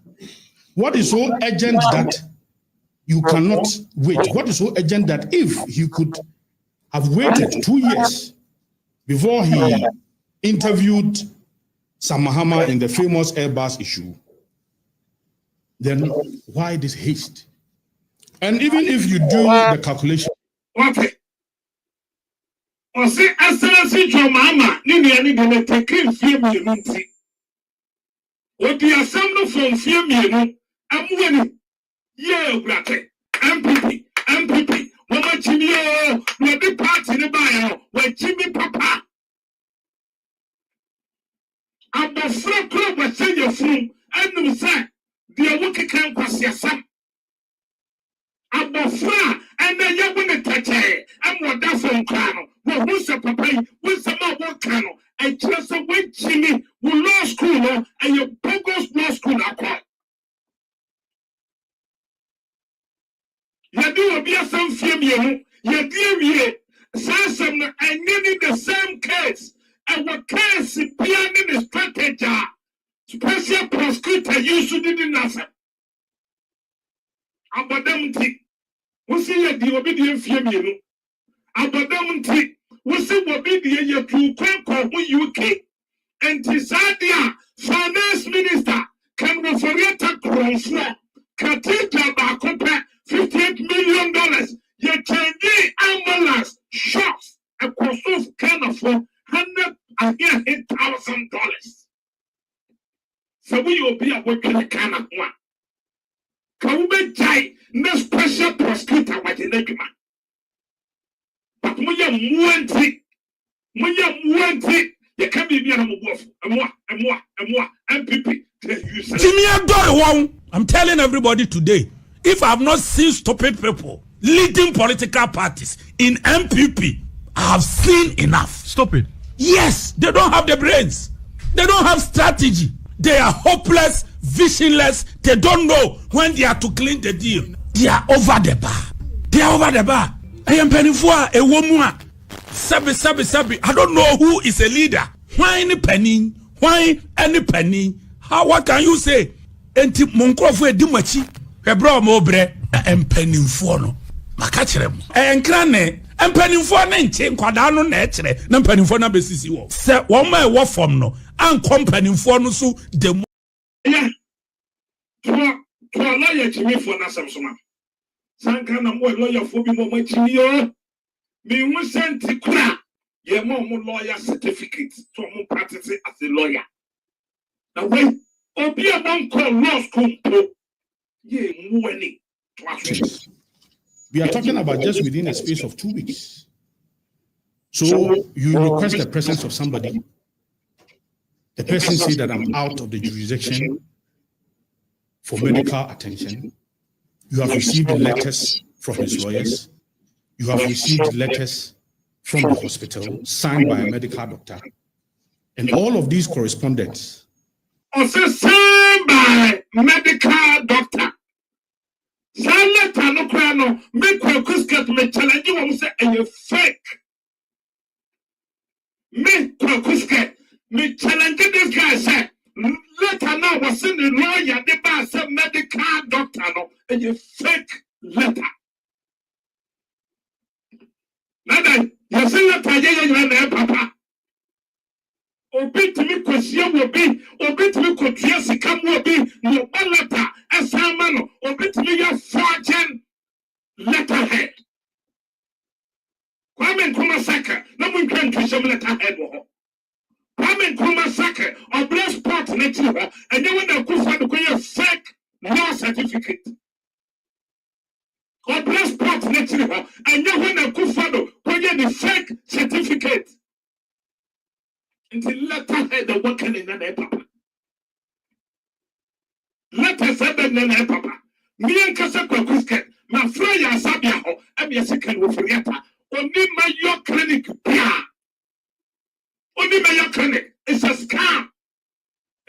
What is so urgent that you cannot wait? What is so urgent that if he could have waited 2 years before he interviewed Sam Mahama in the famous Airbus issue, then why this haste? And even if you do the calculation. Okay. Ose Excellency John Mahama, ni de take fear me nti. What the assembly from fear me amuani. Yeah, brate. MPP. Mama Jimmy, we be party ni ba we Jimmy Papa. Abofra kro we your phone, and no say, dear Wookie can pass your son. Abofra, and then you win a touch, and what that phone cano. Well, who's a papa, who's a more cano, and just a way Jimmy will law school, and your bogus law school. You do be a some film, you dear, Sassam, and nearly the same case, and what case behind the strategy. Special prosecutor used to do nothing. Abadamti, we see the obedient female. Abadamti, we see what be the to Kwaku UK. And Tisadia, finance minister, can refer to Kronflo, Cathedral Bacopa, $58 million. You can get ambulance shops across those kind of $100,000. So we will be a working kind of one. Can we jai no special prosecutor with the name? But when you want it, you can't be a more, MPP. Jimmy, I'm telling everybody today, if I have not seen stupid people leading political parties in MPP, I have seen enough. Stupid? Yes, they don't have the brains. They don't have strategy. They are hopeless, visionless. They don't know when they are to clean the deal. They are over the bar. They are over the bar. I am penny for a woman. Sabi. I don't know who is a leader. Why any penny? Why any penny? How? What can you say? Enti monkrofo edimachi. Hebra mo bre penny for no. Makachere mo. Enkrane penny for na nche nkwada no na ekere. Na penny for na besisi wo. Se wo ma e wo form no. And company for no so the yeah. To lawyer Jimmy for na samsoma. Sanka na mo lawyer for bi mo Jimmy o. Me won sent kura. Ye mo lawyer certificate to mo practice as a lawyer. Now wait, obi a man call law school pro. Ye mu any. We are talking about just within a space of 2 weeks. So you request the presence of somebody. The person says that I'm out of the jurisdiction for medical attention. You have received letters from his lawyers. You have received letters from the hospital signed by a medical doctor. And all of these correspondence. Also signed by medical doctor. Sign letter no crano, make Kwaku me challenge you say a fake. Make Kwaku me challenge this guy say letter now was in the lawyer the boss medical doctor no and you fake letter. Nada, you see letter you papa. Obi to me question will be, obi to me question come will be no letter as a man, obi to me your fortune letterhead. Kwame Nkrumah no one can to some letterhead. Kwame Nkrumah or bless part next year, and then when they go for the fake law certificate. Or bless part next year, and then when they go for the fake certificate. Until letterhead the working in the papa. Letterhead in the papa. Me and Kasa Kwaku, my friend Yasabiaho, and your second with Rieta. Only my your clinic, only my your clinic. It's a scam.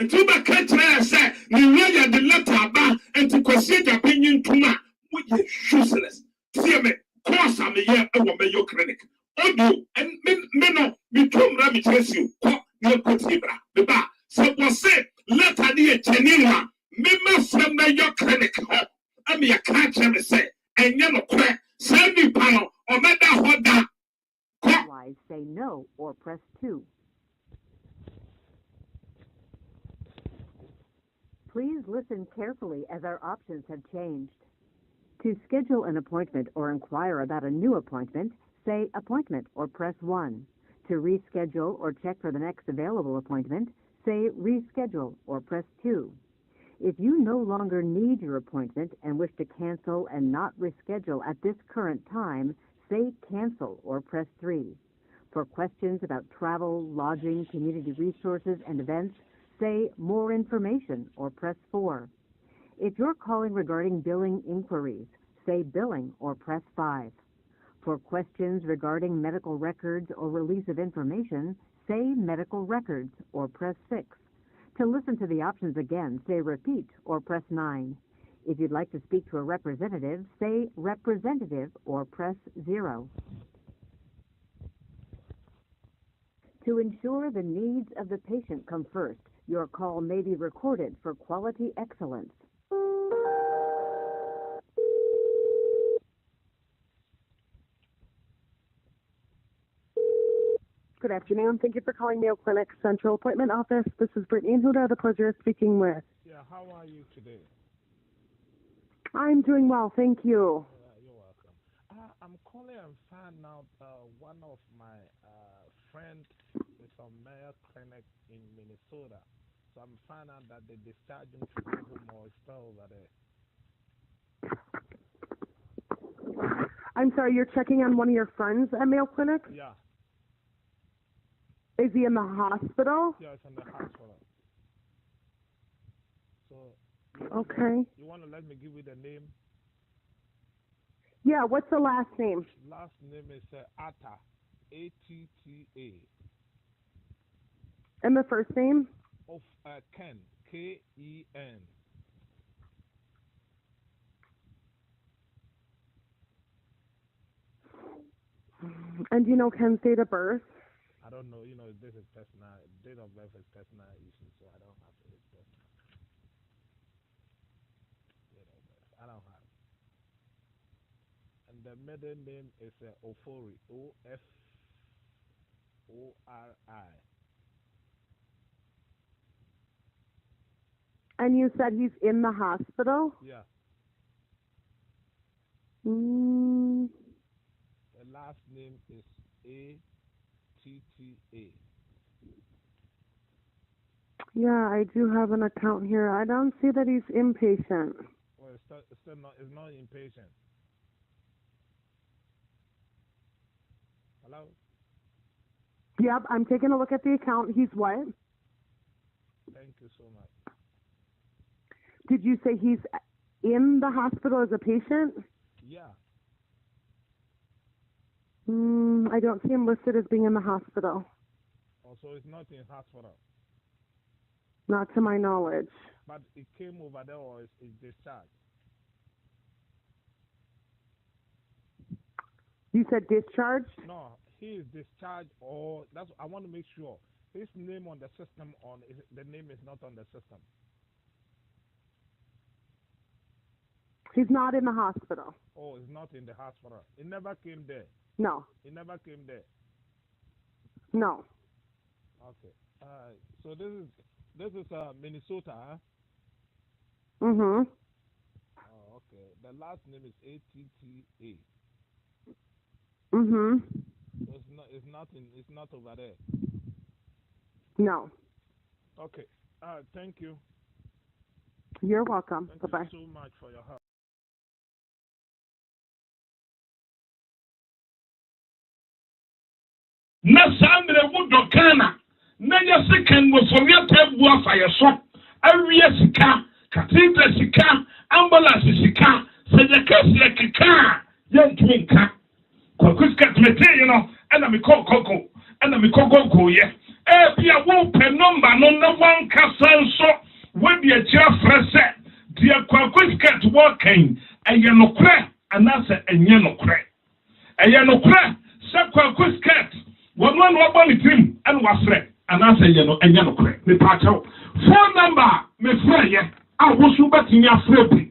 And to my country, I said, you lawyer the letter back and to consider opinion to my which is useless. See me, course I'm a year over your clinic. Audio and men me told me chase you. You put Ibra, the bar. So was said, let her near Geneva, member from your clinic. I mean, a catch and say, and you know, crack, send me panel, or matter what that. Otherwise, say no or press 2. Please listen carefully as our options have changed. To schedule an appointment or inquire about a new appointment, say appointment or press 1. To reschedule or check for the next available appointment, say reschedule or press 2. If you no longer need your appointment and wish to cancel and not reschedule at this current time, say cancel or press 3. For questions about travel, lodging, community resources, and events, say more information or press 4. If you're calling regarding billing inquiries, say billing or press 5. For questions regarding medical records or release of information, say medical records or press 6. To listen to the options again, say repeat or press 9. If you'd like to speak to a representative, say representative or press 0. To ensure the needs of the patient come first, your call may be recorded for quality excellence. Good afternoon. Thank you for calling Mayo Clinic Central Appointment Office. This is Brittany, and who do I have the pleasure of speaking with? Yeah, how are you today? I'm doing well, thank you. You're welcome. I'm calling and find out one of my friends is on Mayo Clinic in Minnesota. So I'm finding out that they discharged him to go home or still over there. I'm sorry, you're checking on one of your friends at Mayo Clinic? Yeah. Is he in the hospital? Yeah, it's in the hospital. So, okay. You want to let me give you the name? Yeah, what's the last name? Last name is Atta, A-T-T-A. And the first name? Of Ken, K-E-N. And do you know Ken's date of birth? I don't know, this is personal, date of birth is personal issue, so I don't have his personal date of birth. I don't have it. And the middle name is Ofori, O-F-O-R-I. And you said he's in the hospital? Yeah. The last name is A-T-T-A. Yeah, I do have an account here. I don't see that he's inpatient. Well, it's not inpatient. Hello? Yep, I'm taking a look at the account. He's what? Thank you so much. Did you say he's in the hospital as a patient? Yeah. I don't see him listed as being in the hospital. Also, it's not in hospital. Not to my knowledge. But it came over there or it's discharged? You said discharged? No, he is discharged or that's. I want to make sure his name on the system the name is not on the system. He's not in the hospital. Oh, he's not in the hospital. He never came there. No. He never came there. No. Okay. So this is Minnesota, huh? Mm-hmm. Oh, okay. The last name is A-T-T-A. Mm-hmm. So it's not over there. No. Okay. Thank you. You're welcome. Bye-bye. Thank you so much for your help. Na Sandra Woodokana, Naya second was for your table fire shop, Aria Sika, Cathedral Sika, Ambulance Sika, Sedaka Kika, young twinka. Kwaku cat material, and I'm a cocoa, and I'm a cocoa, yeah. Be a whoop number, no one castle so, when the chair set, dear Kwaku cat walking, a yellow crack, and answer a yellow crack. A yellow crack, Kwaku cat. One was him and was red, and I say, yellow crack, the patcho. Phone number, me friend, I was betting your friend.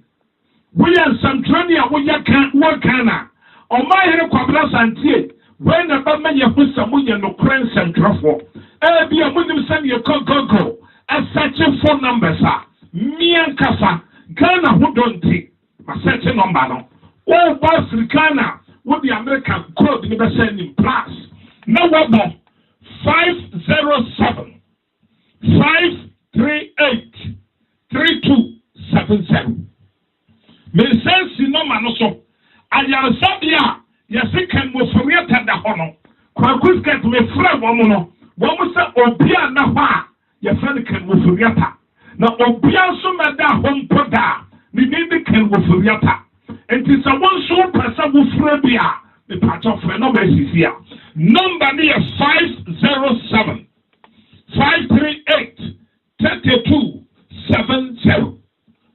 We are some training, we can't work, Anna. On my head, Quablas and tea, when the Bama put some no cranks and truffle. Be a Muslim send your go, and such a phone number, sir. Me and Kasa, Ghana who don't take, my such a number. Oh, boss, Ghana, what the American code never send in plus. No number 507 538 3277. Me sense no man so. Aya sabia ya second mo for yata da hono. Kwaku skirt me fra wo no. Wo mo se obia na ho a your friend can move for yata. Now, Obianso Mada home poda, the name can move for yata. And it's a one so person with Frebia, the part of Phenomenon here. Number near 507 538 3270.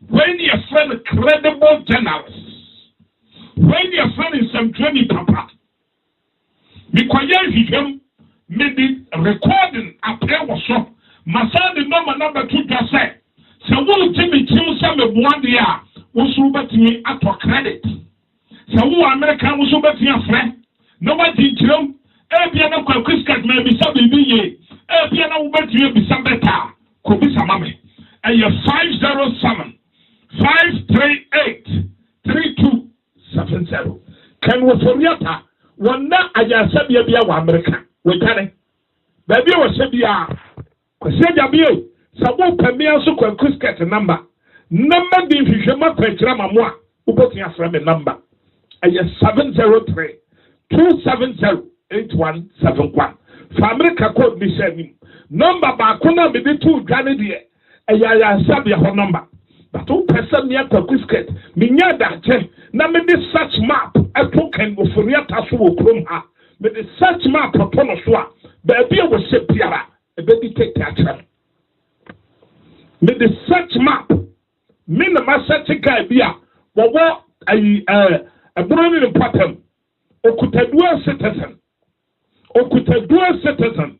When your friend credible generous, when your friend is some training papa, because him made the recording appear was so. Masa the number 2 just said, so we'll Jimmy Chill some of 1 year, was over to me at credit. So who American was over to your friend? No one did you. Ebiana Kwaku may be some BA. Ebiana over to you be some better. Could be some mommy. And you're 507 538 3270. Can we forget? One night I just said, "Be a American." We can it. Baby was said, "Yeah." Said, "Jabio." Some premier so Kwaku get a number. Number the Fishama Petrama Moa, who got your friend a number. And you're 703 270 8171. For America code be sending. Number Bakuna be the 2 Granadier. And ya sabi her number. But 2 person near Kwaku get. Minya dache. Na me the search map. A token of Furiata Suo Chrome ha. Me the search map of Tonosua. Baby was say Piara. A baby take that. Me the search map. Me the master guy bia. But what a brand important. Okuta dual citizen. Okuta dual citizen.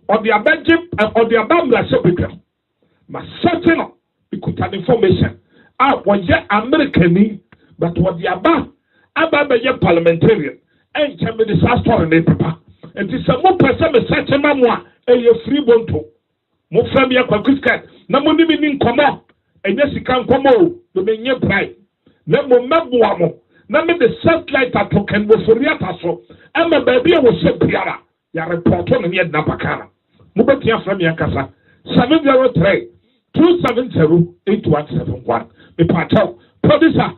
Or the abajip or the abambla sepicum. Ma certain ikuta information. Was yet American, but what the ababa parliamentarian. And can be disaster in the paper. And it's a more person such a memoir, a free bonto. Mo famia Kwaku cat. No money meaning come up. And yes, you can come out to be near pride. No more memoir. Na me the satellite token was for Riata so. And my baby was said Piara. Ya report on yet Napakana. Mubatia from Yakasa 703 270 8171. The patel producer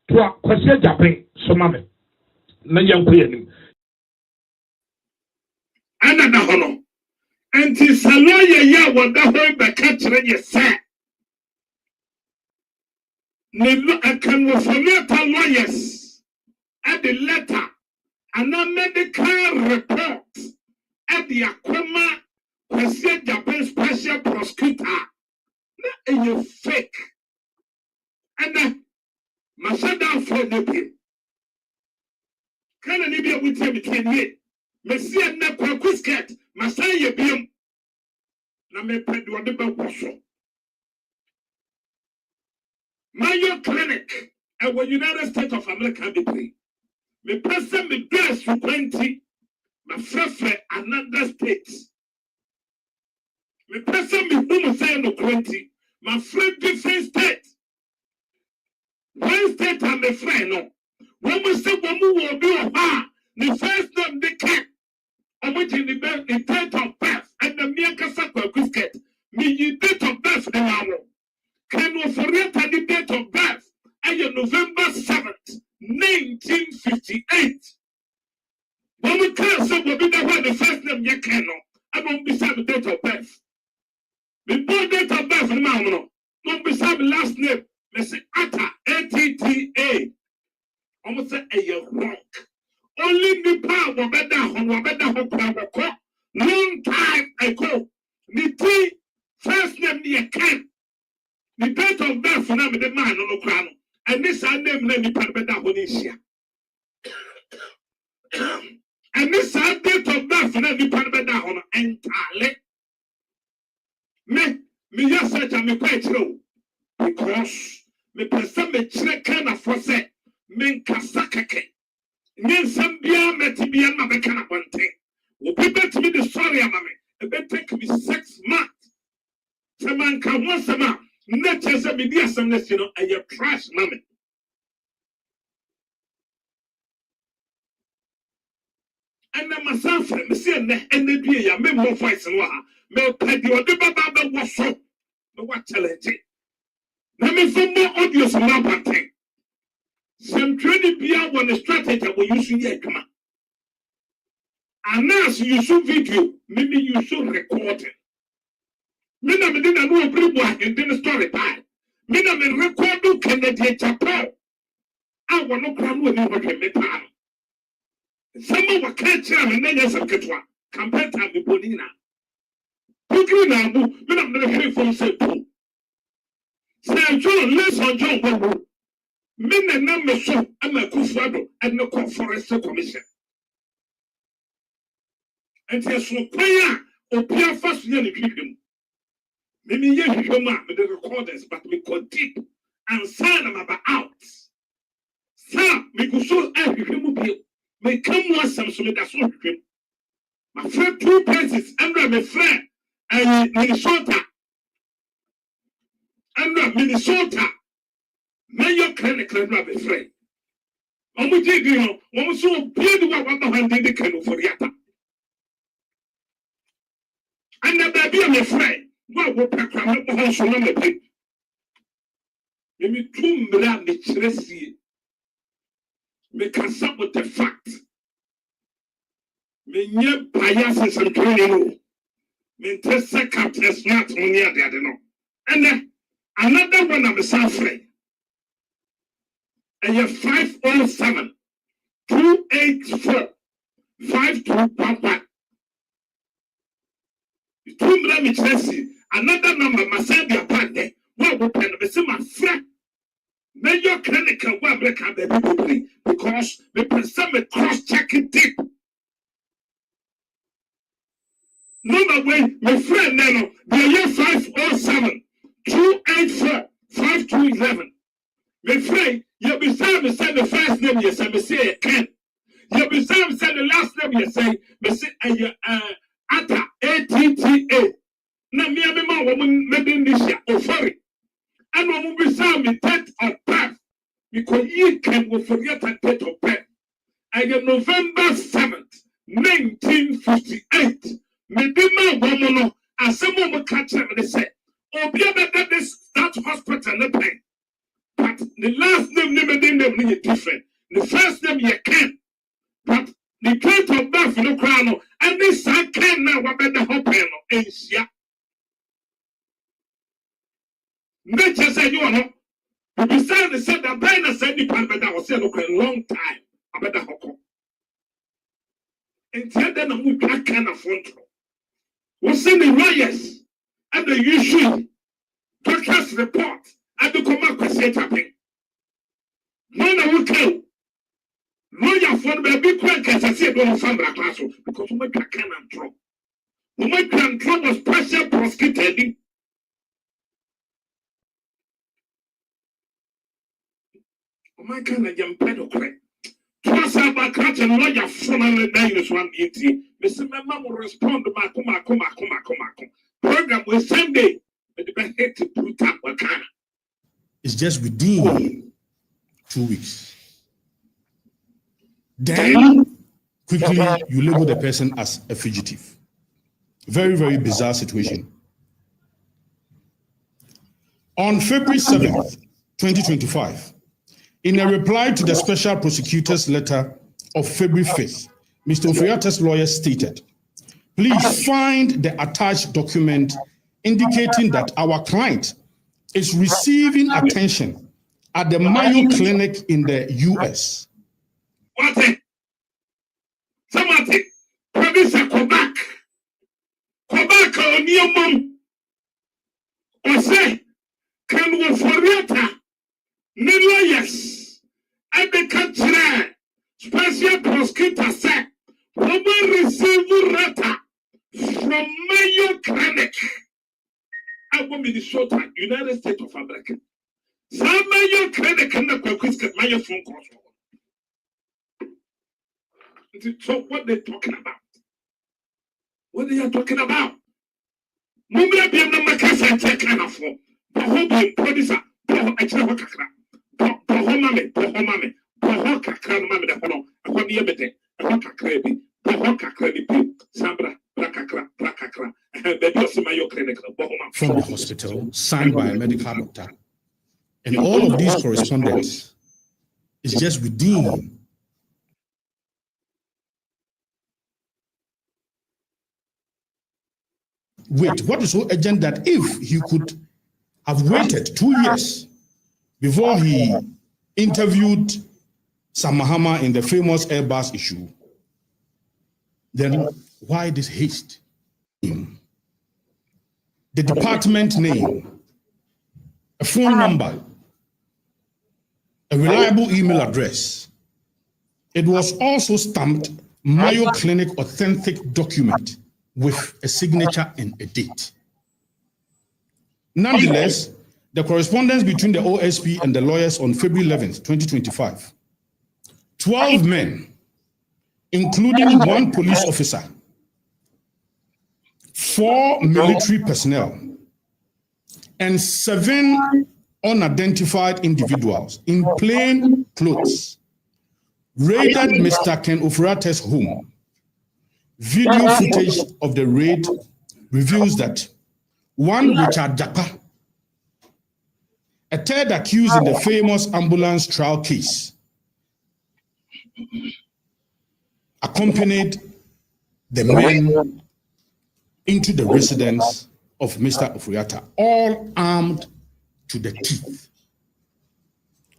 to a question Japan. So, mammy. Na young queen. Another honor. And tis a lawyer, ya what the whole back catching you say. I can reformate lawyers at the letter and a medical report at the Akoma Question Japan Special Prosecutor. And you fake. And Mashada for the can I be with him between me? Messia na Kwaku skirt, Masaya Bium. Na me ped what the Bakusho. Mayo Clinic, and the United States of America degree. Me person me dress for 20, my friend another state. Me person me whom say no 20, my friend different state. One state and my friend no. When we say one will be a bar, the first name they can. I'm waiting the date of birth and the mere Kwaku skirt. Me date of birth the now. Can we forget the date of birth? And November 7th, 1958. When we can't say we'll be the first name you can know, I don't be the date of birth. Before date of birth, no, don't be the last name. Let's say ATA, ATTA. Almost say a year wrong. Only the power of better long time ago. The first name you can. The date of birth for the man on the crown, and this I name Lenny Parbeda Honesia. And this I date of birth for the Parbeda on entirely. Me, yes, I'm quite true. Because me person me check kind of force, me kasakake. Me sambia metibian ma bekana bonte. Will be bet me the story, mammy. It may take me 6 months. Someone can once a month. Not as a media somness, you know, and your trash mammy. And then myself, and the dear, me more voice and waha, me pay your debaba was so. No what challenge it. Let me for more audio from my thing. Some training beyond when the strategy will use you come on. And as you shoot video, maybe you should record it. Me na me did na no bring boy in the story pie. Me na me record Kennedy Japan. I want no crown with me what me pan. Some wa catch am na nya saketwa. Campaign time me bonina. Pukri na bu me na me hwe from say pu. Say John lesson John bo. Me na me so am akufuado and no forest commission. And yes so kwaya opia fast ye ni hwehwem. Me ye hwehwem me the recorders but me go deep and sign am about out. Sir, me go so hwehwem bi. Me come once some so me da so hwehwem. My friend 2 places under my friend Minnesota. Under Minnesota. Mayor clinic under my friend. Omo did you know, omo so be the one behind the canoe for yata. And the baby my friend, what will pack around the house on the pig? You me 2 million the Chelsea. Make us up with the fact. Me nye biases and training. Me test captain smart on the other no. And then another one I'm suffering. And you're 507 284 5211. 2 million Chelsea. Another number must be a partner. What will pen the same friend? Major clinical one break up the people because the person cross checking deep. Number way, my friend Nano, the year 507 284 5211. My friend, you be saying the first name you say, me say Ken. You be saying the last name you say, me say Atta ATTA. Na me am ma woman medin this year. Oh sorry. And when we say me date of birth, because you can go forget a date of birth. I am November 7th, 1958. Medima woman, as someone will catch them and they say, oh, be able to that hospital no pain. But the last name is different. The first name you can. But the date of birth no crown. And this I can now about the hospital in Sia. Nature said you know. But besides the said that Bina said the pan, but that was a long time about the hospital. And tell them who can afford. What's in the lawyers and the usual doctor's report and the command question tapping. None of you can. Lawyer for the big quick as I said, don't find that class because we make a can and draw. We make can draw was special prosecuted. My kind of young pedocrine. Trust about catching lawyer from the days 180. Mr. Mamma will respond to my come. Program will Sunday. It's just within 2 weeks. Then, quickly, you label the person as a fugitive. Very, very bizarre situation. On February 7th, 2025, in a reply to the special prosecutor's letter of February 5th, Mr. Oforiatta's lawyer stated, please find the attached document indicating that our client is receiving attention at the Mayo Clinic in the U.S. What? Somebody, producer, come back on your mom. Or say, can we Oforiatta, the lawyers, and the country, special prosecutor said, we will receive letter from Mayo Clinic. I will be the shorter United States of America. Some Mayo Clinic and the Kwaku Mayo phone calls. So what they talking about? What they are talking about? Mumia be na makasa and kind of form. Boho be producer. Boho actually kakra. Boho mame. Boho kakra mame de hono. Akwa bi yebete. Boho kakra bi. Boho kakra bi. Sambra kakra. From the hospital, signed by a medical doctor. And all of these correspondence is just within wait? What is so urgent that if he could have waited 2 years before he interviewed Sam Mahama in the famous Airbus issue, then why this haste? The department name, a phone number, a reliable email address. It was also stamped Mayo Clinic authentic document with a signature and a date. Nonetheless, the correspondence between the OSP and the lawyers on February 11th, 2025, 12 men, including 1 police officer, 4 military personnel, and 7 unidentified individuals in plain clothes raided Mr. Ken Ofori-Attah's home. Video footage of the raid reveals that one Richard Japa, a third accused in the famous ambulance trial case, accompanied the men into the residence of Mr. Ofori-Attah, all armed to the teeth.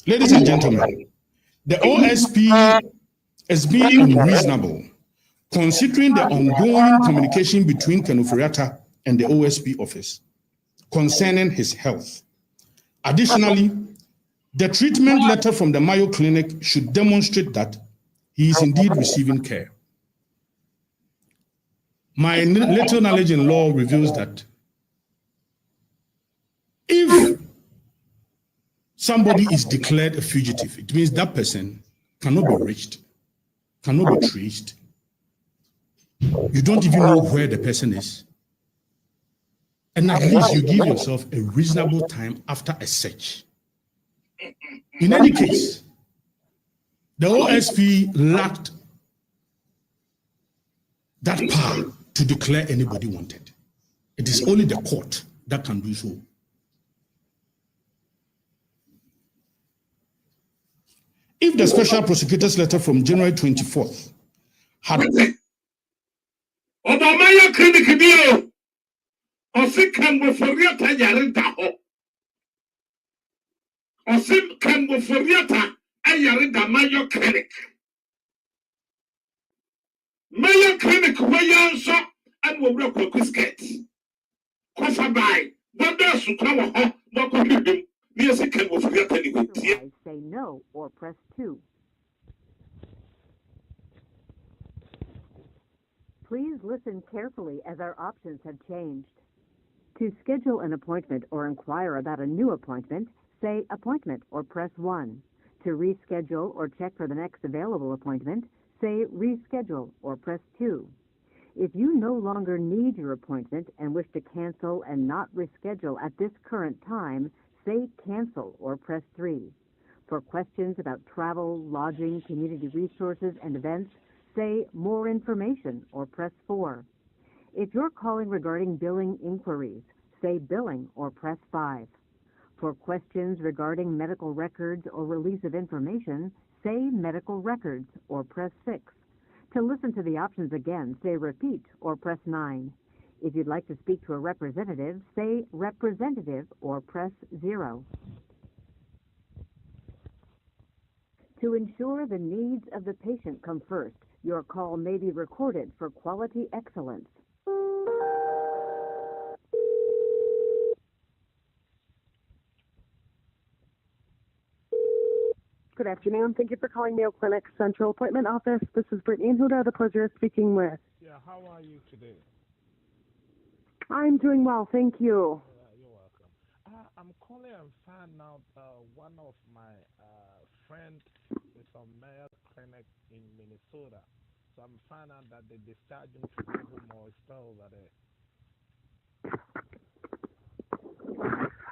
Ladies and gentlemen, the OSP is being unreasonable considering the ongoing communication between Ken Ofori-Attah and the OSP office concerning his health. Additionally, the treatment letter from the Mayo Clinic should demonstrate that he is indeed receiving care. My little knowledge in law reveals that if somebody is declared a fugitive, it means that person cannot be reached, cannot be traced. You don't even know where the person is. And at least you give yourself a reasonable time after a search. In any case, the OSP lacked that power to declare anybody wanted. It is only the court that can do so. If the special prosecutor's letter from January 24th had Mayo Clinic deal, or Ken Ofori-Attah Yarinda, or Ken Ofori-Attah Yarinda Mayo Clinic. Mayo Clinic, where you answer and will work with Kwaku. Cover by, what does you come on? No, Ken Ofori-Attah. Say no or press 2. Please listen carefully as our options have changed. To schedule an appointment or inquire about a new appointment, say appointment or press 1. To reschedule or check for the next available appointment, say reschedule or press 2. If you no longer need your appointment and wish to cancel and not reschedule at this current time, say cancel or press 3. For questions about travel, lodging, community resources, and events, say more information or press 4. If you're calling regarding billing inquiries, say billing or press 5. For questions regarding medical records or release of information, say medical records or press 6. To listen to the options again, say repeat or press 9. If you'd like to speak to a representative, say representative or press 0. To ensure the needs of the patient come first, your call may be recorded for quality excellence. Good afternoon. Thank you for calling Mayo Clinic Central Appointment Office. This is Brittany, and who do I have the pleasure of speaking with? Yeah, how are you today? I'm doing well, thank you. You're welcome. I'm calling and find out one of my friends is from Mayo Clinic in Minnesota. So I'm finding out that they discharged him to go home or still over there.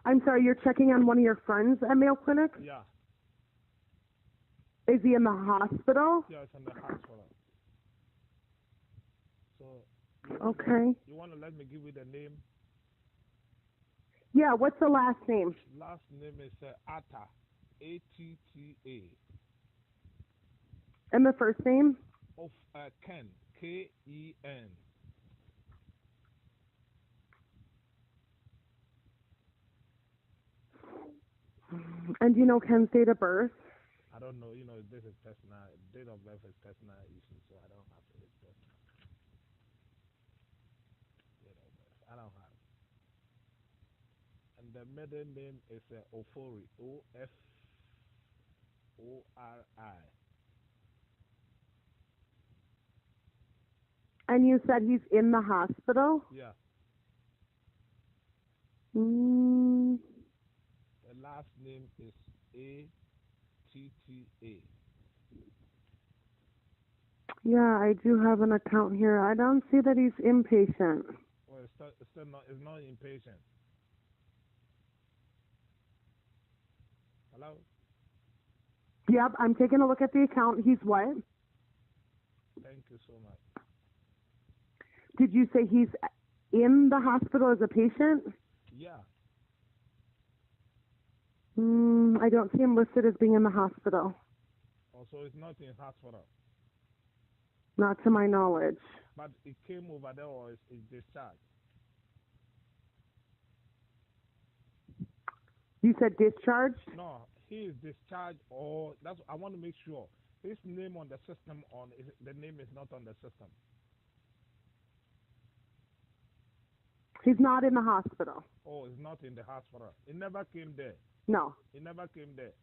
I'm sorry, you're checking on one of your friends at Mayo Clinic? Yeah. Is he in the hospital? Yeah, it's in the hospital. So, you want to let me give you the name? Yeah, what's the last name? Last name is Atta, A-T-T-A. And the first name? Of Ken, K-E-N. And do you know Ken's date of birth? I don't know. You know, this is personal. Date of birth is personal issue, so I don't have it. Date of birth. I don't have it. And the middle name is Ofori. O-F-O-R-I. And you said he's in the hospital? Yeah. Mm. The last name is A-T-T-A. Yeah, I do have an account here. I don't see that he's inpatient. Well, it's not inpatient. Hello? Yep, I'm taking a look at the account. He's what? Thank you so much. Did you say he's in the hospital as a patient? Yeah. I don't see him listed as being in the hospital. Also, it's not in hospital. Not to my knowledge. But it came over there or it's discharged? You said discharged? No, he is discharged or that's. I want to make sure his name on the system the name is not on the system. He's not in the hospital. Oh, it's not in the hospital. It never came there. No. It never came there.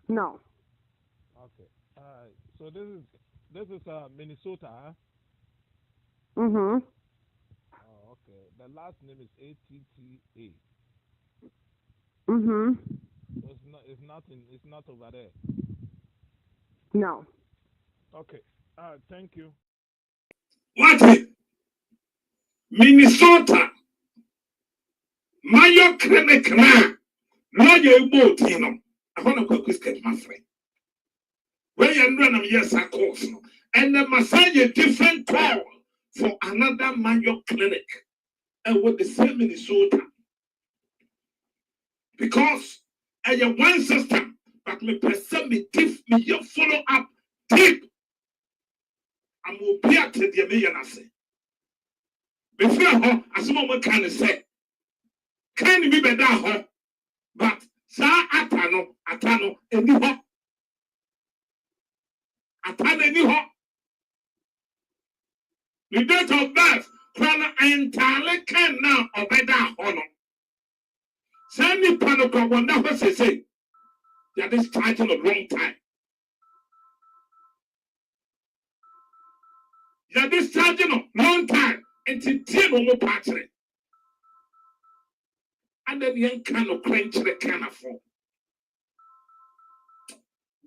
No. Okay. So this is Minnesota, huh? Mhm. Oh, okay. The last name is A-T-T-A. Mhm. So it's not over there. No. Okay. Thank you. What? Minnesota. Mayo clinic na. Lawyer boat, you know. I want to go quick, my friend. Where you run yes, of course. And the massage a different call for another Mayo clinic. And with the same Minnesota. Because I have one system, but me person me give me your follow up deep. I'm will be at the million. Before her, as someone can say, can be better her, but sa atano, any ho. Atano any ho. The date of birth, Krana entirely can now or better honor. Send me panoka will never say that this title of wrong time. That this title of long time until table party. And then young can of quench the can of form.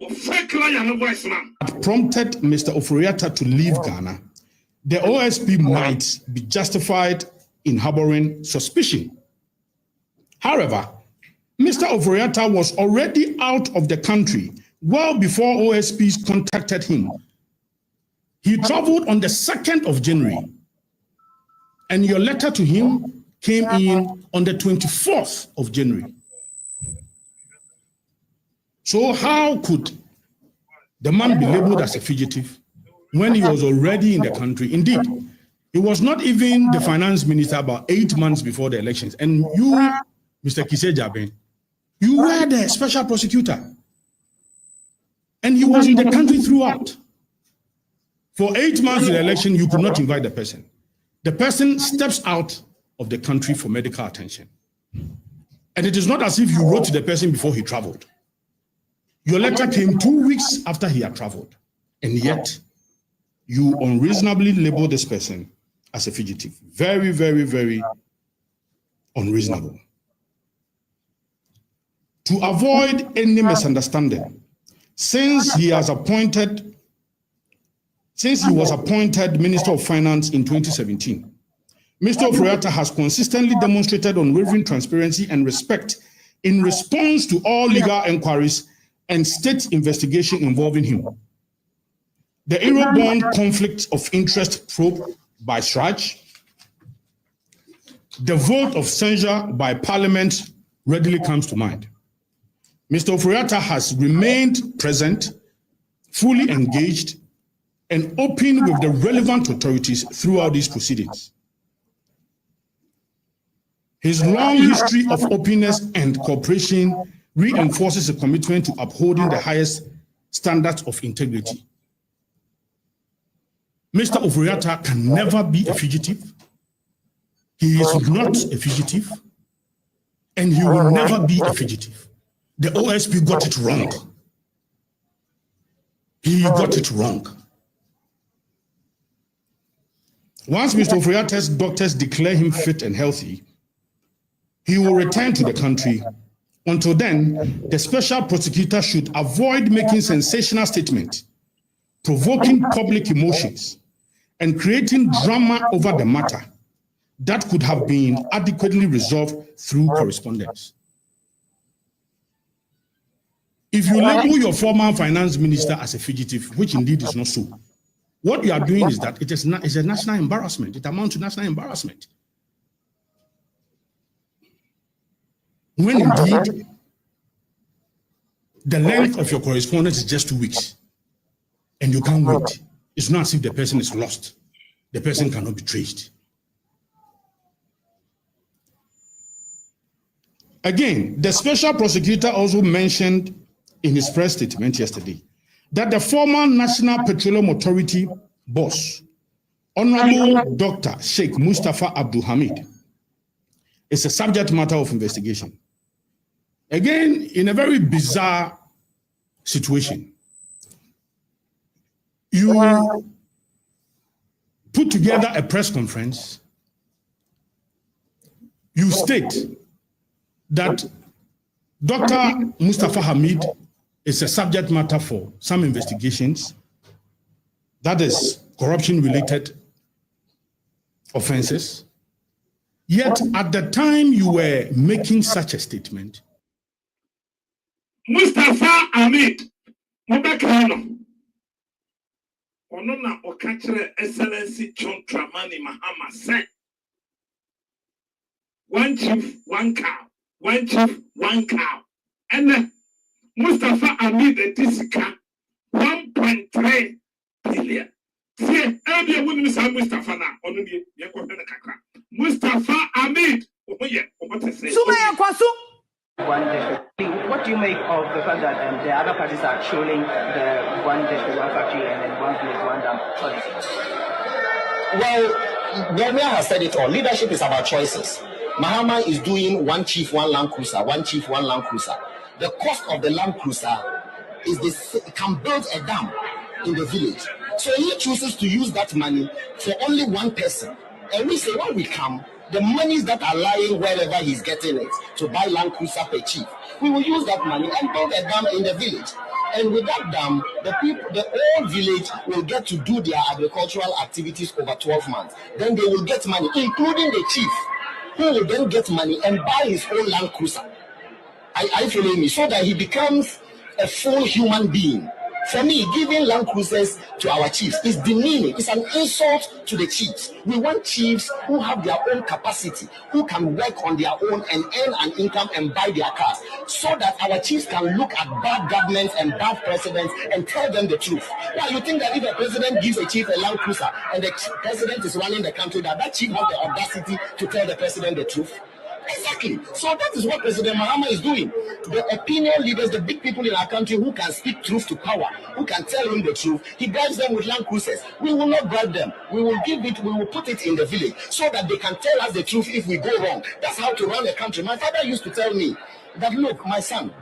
But fake lion voice man. Prompted Mr. Oforiatta to leave Ghana, the OSP might be justified in harboring suspicion. However, Mr. Oforiatta was already out of the country well before OSPs contacted him. He traveled on the 2nd of January, and your letter to him came in on the 24th of January. So how could the man be labeled as a fugitive when he was already in the country? Indeed, he was not even the finance minister about 8 months before the elections. And you, Mr. Kise Jaben, you were the special prosecutor. And he was in the country throughout. For 8 months in the election, you could not invite the person. The person steps out of the country for medical attention. And it is not as if you wrote to the person before he traveled. Your letter came 2 weeks after he had traveled. And yet, you unreasonably label this person as a fugitive. Very, very, very unreasonable. To avoid any misunderstanding, since he was appointed Minister of Finance in 2017, Mr. Oforiatta has consistently demonstrated unwavering transparency and respect in response to all legal inquiries and state investigation involving him. The Eurobond conflict of interest probe by Strach, the vote of censure by Parliament readily comes to mind. Mr. Oforiatta has remained present, fully engaged, and open with the relevant authorities throughout these proceedings. His long history of openness and cooperation reinforces a commitment to upholding the highest standards of integrity. Mr. Ofori-Atta can never be a fugitive. He is not a fugitive, and he will never be a fugitive. The OSP got it wrong. He got it wrong. Once Mr. Ofori-Atta's doctors declare him fit and healthy, he will return to the country. Until then, the special prosecutor should avoid making sensational statements, provoking public emotions, and creating drama over the matter that could have been adequately resolved through correspondence. If you label your former finance minister as a fugitive, which indeed is not so, what you are doing is that it is a national embarrassment. It amounts to national embarrassment. When indeed the length of your correspondence is just 2 weeks and you can't wait, it's not as if the person is lost. The person cannot be traced. Again, the special prosecutor also mentioned in his press statement yesterday that the former National Petroleum Authority boss, Honorable Dr. Sheikh Mustafa Abdul Hamid, is a subject matter of investigation. Again, in a very bizarre situation, you put together a press conference, you state that Dr. Mustafa Hamid is a subject matter for some investigations, that is corruption-related offenses. Yet at the time you were making such a statement, Mustafa Hamid, Mubakano, Onona Okachre Excellency John Dramani Mahama said, one chief, one cow, one chief, one cow. And Mustafa Hamid the Tisika, 1.3 billion. See, every woman is Mustafa now, only Mustafa Hamid. Sumaya Kwaku. What do you make of the fact that the other parties are trolling the one district, one factory, and then one village, one dam policy? Well, Governor has said it all. Leadership is about choices. Mahama is doing one chief, one Land Cruiser, one chief, one Land Cruiser. The cost of the Land Cruiser is this: can build a dam in the village. So he chooses to use that money for only one person. And we say, when we come, the monies that are lying wherever he's getting it to buy Land Cruiser per chief, we will use that money and build a dam in the village. And with that dam, the people, the whole village will get to do their agricultural activities over 12 months. Then they will get money, including the chief, who will then get money and buy his own Land Cruiser. Are you following me? So that he becomes a full human being. For me, giving Land Cruisers to our chiefs is demeaning. It's an insult to the chiefs. We want chiefs who have their own capacity, who can work on their own and earn an income and buy their cars, so that our chiefs can look at bad governments and bad presidents and tell them the truth. Now, you think that if a president gives a chief a Land Cruiser and the president is running the country, that chief has the audacity to tell the president the truth? Exactly. So that is what President Mahama is doing. The opinion leaders, the big people in our country who can speak truth to power, who can tell him the truth, he bribes them with Land Cruisers. We will not bribe them. We will give it, we will put it in the village so that they can tell us the truth if we go wrong. That's how to run a country. My father used to tell me that, look, my son,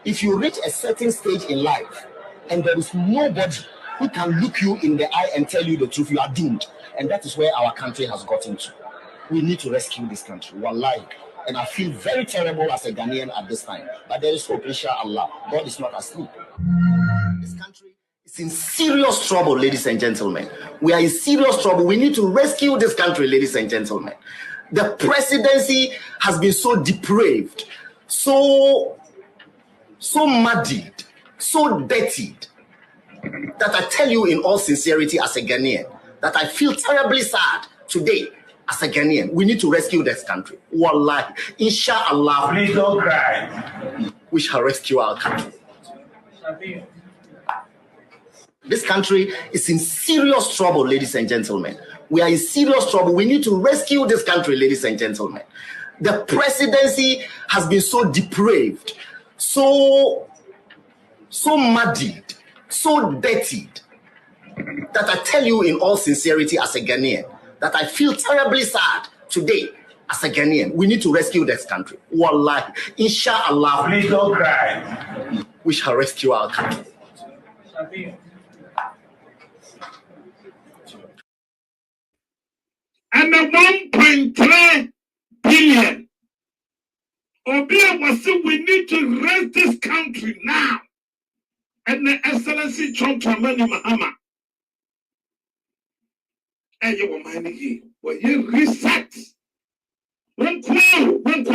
if you reach a certain stage in life and there is nobody who can look you in the eye and tell you the truth, you are doomed. And that is where our country has gotten to. We need to rescue this country. Wallahi. And I feel very terrible as a Ghanaian at this time. But there is hope, inshallah. God is not asleep. This country is in serious trouble, ladies and gentlemen. We are in serious trouble. We need to rescue this country, ladies and gentlemen. The presidency has been so depraved, so muddied, so dirtied, that I tell you in all sincerity as a Ghanaian, that I feel terribly sad today. As a Ghanaian, we need to rescue this country. Wallahi, inshallah. Please don't cry. We shall rescue our country. This country is in serious trouble, ladies and gentlemen. We are in serious trouble. We need to rescue this country, ladies and gentlemen. The presidency has been so depraved, so muddied, so dirtied, that I tell you in all sincerity as a Ghanaian, that I feel terribly sad today as a Ghanaian. We need to rescue this country. Wallahi, inshallah. Please don't cry. We shall rescue our country. And the 1.3 billion. Obia was saying we need to raise this country now. And the Excellency John Dramani Mahama. And you were minding when you reset. One am I with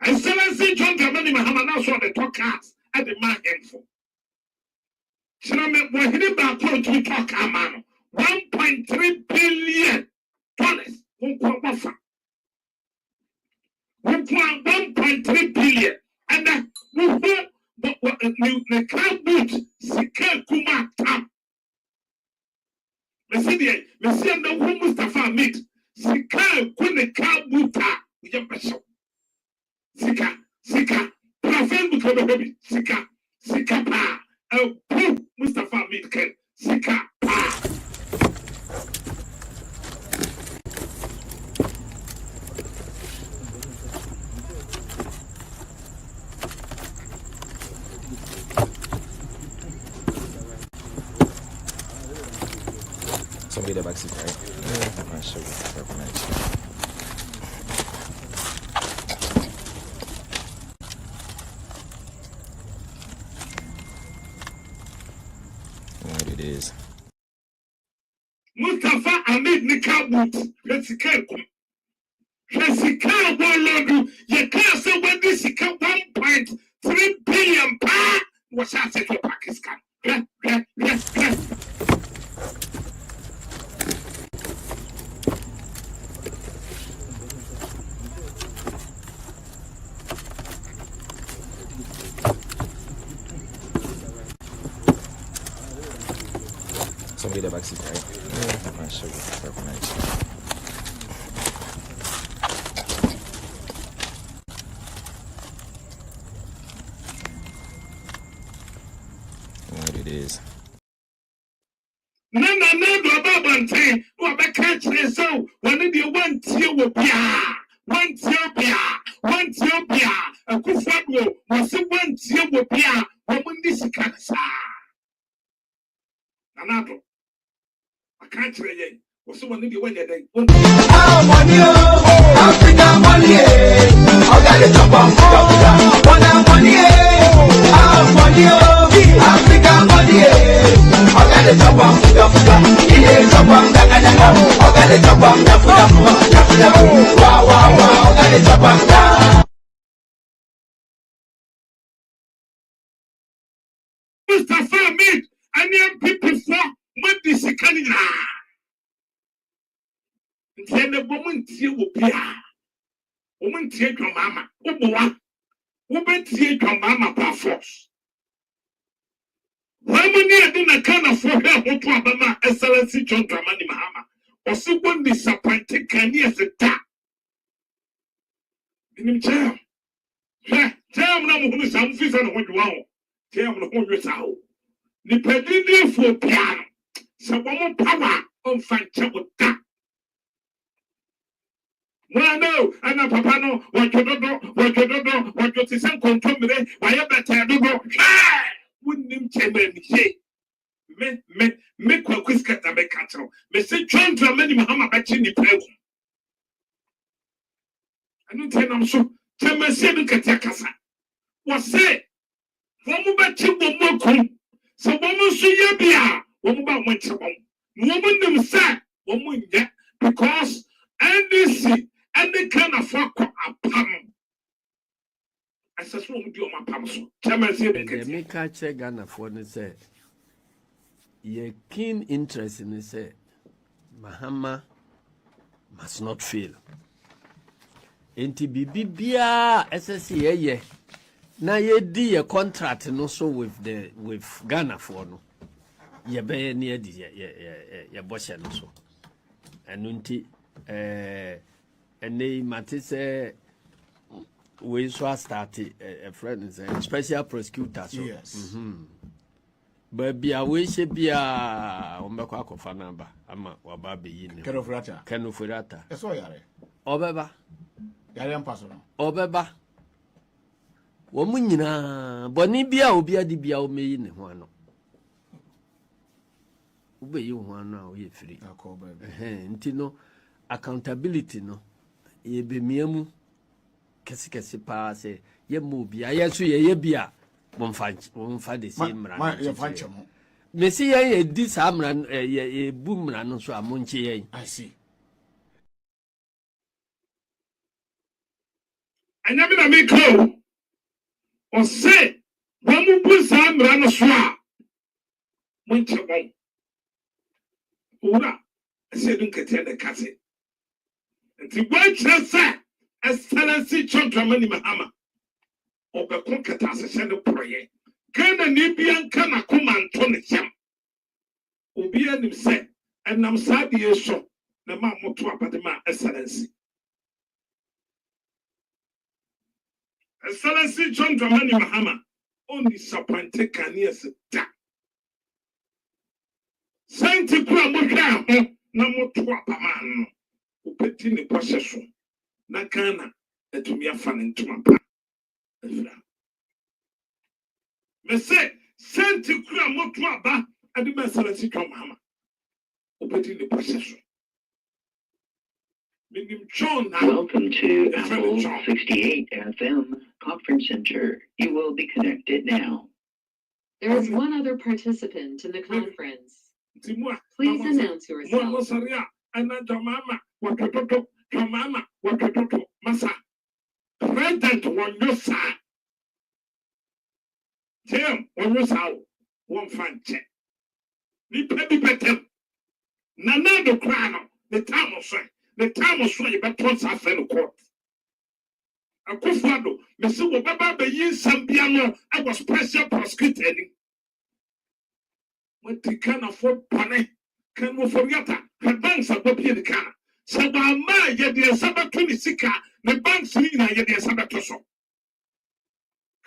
Excellency John Dramani Mahama now saw the talk cards at the man for. Shinamme when he back to talk man. $1.3 billion. $1.3 billion. And the crowd boot, Sika Kuma Tam. Messi and the whom Mustafa meet. Sika Kune Kabuta. Sika. Professor Bukobi. Sika Pa. Mustafa meet Ken. Sika Pa. Somebody the back seat, right? Yeah. I'm not sure. What it is. Mustafa Ahmed Nikabut, Jessica Bolodu, you can't say when this is 1.3 billion pounds was I say for Pakistan. Somebody the back seat, right? Yeah. I'm not sure. What it is. No, Babante, who are catch this so when you want you will be one Tibia, a Kufabo was a 1 year will be a woman this cancer. Nanado. I can't tell you. Was someone in the way that they want money, African money. I got it up on money, African money. I got it up on I got it up on wow, I got it up on Mustafa made and young people for what this is coming. Then the woman will be a woman take your mama, woman take your mama by force. How many are going to kind of for her who to Abama Excellency John Dramani Mahama? Or so one disappointed can you as a tap? In him jail. Tell me who is some fish and what you want. Tell me who you saw. The pedini for piano. So one power on Fancha with that. No, and a papa no, what you don't know, what you say, control me, why you better do go. Wouldn't him chamber me Kwaku sket and make cattle. Me say, John Dramani Mahama batching the peg. I don't tell them so. Tell me, say, look at your casa. What say? Woman batching the mokum. So, woman, so you be a woman went to one. Woman, them said, woman, yet, because NDC. And they can afford a palm. I said, "What do my palm?" So, Chairman said, "The maker check Ghana for the say, ye keen interest in the say, Mahama must not fail. Enti bibia SSC ye na ye di a contract no so with Ghana for no. Ye be near the ye boss no so. And unti and they matter say we so start a friend is a special prosecutor. So. Yes. But be a wish be a Ombako for number. I'm a wababi in Kenofurata. That's all yare. Obeba. Yare personal. Obeba. Womunina, Bonibia Obia di Bia me in one. Ube you one now, ye free. Intino accountability no. Ye be miemu. Kesi pass, ye mubia, yes, ye bia. Won't find the same man. Messi, ye this amran, ye boom ran so a munchi. I see. I never make call or say, when we put some ran a swap. Winter one. Ora, I said, don't get the castle. And the white transfer, excellency, Chonkamani Mahama. Obe konkata asese no proye Ghana ni bia nka na koma nto ne hyam obi anim se enam saade so na ma moto abade ma excellency John Dramani Mahama on disappointed Ghanaians da senti kura mo hwa ho na moto abama no opeti ne bɔhyɛ so na Ghana etumi afa ne ntoma pa me say senti kura moto aba ade ma excellency John Mahama opeti ne bɔhyɛ so. Welcome to Apple 68 FM Conference Center. You will be connected now. There is one other participant in the conference. Please announce yourself. President Wanyosa. Tim Wanyosa won't find check. Ni pebi petem. Nana do crano. The time of strength. The time was when you better transfer the court. A Kufado, Mr. Baba Bayin Sambiano, I was special prosecuted. When they can afford money, can move for Yata, her banks are up here the car. So, my year, Sabbath 26, the banks in a Sabbath so.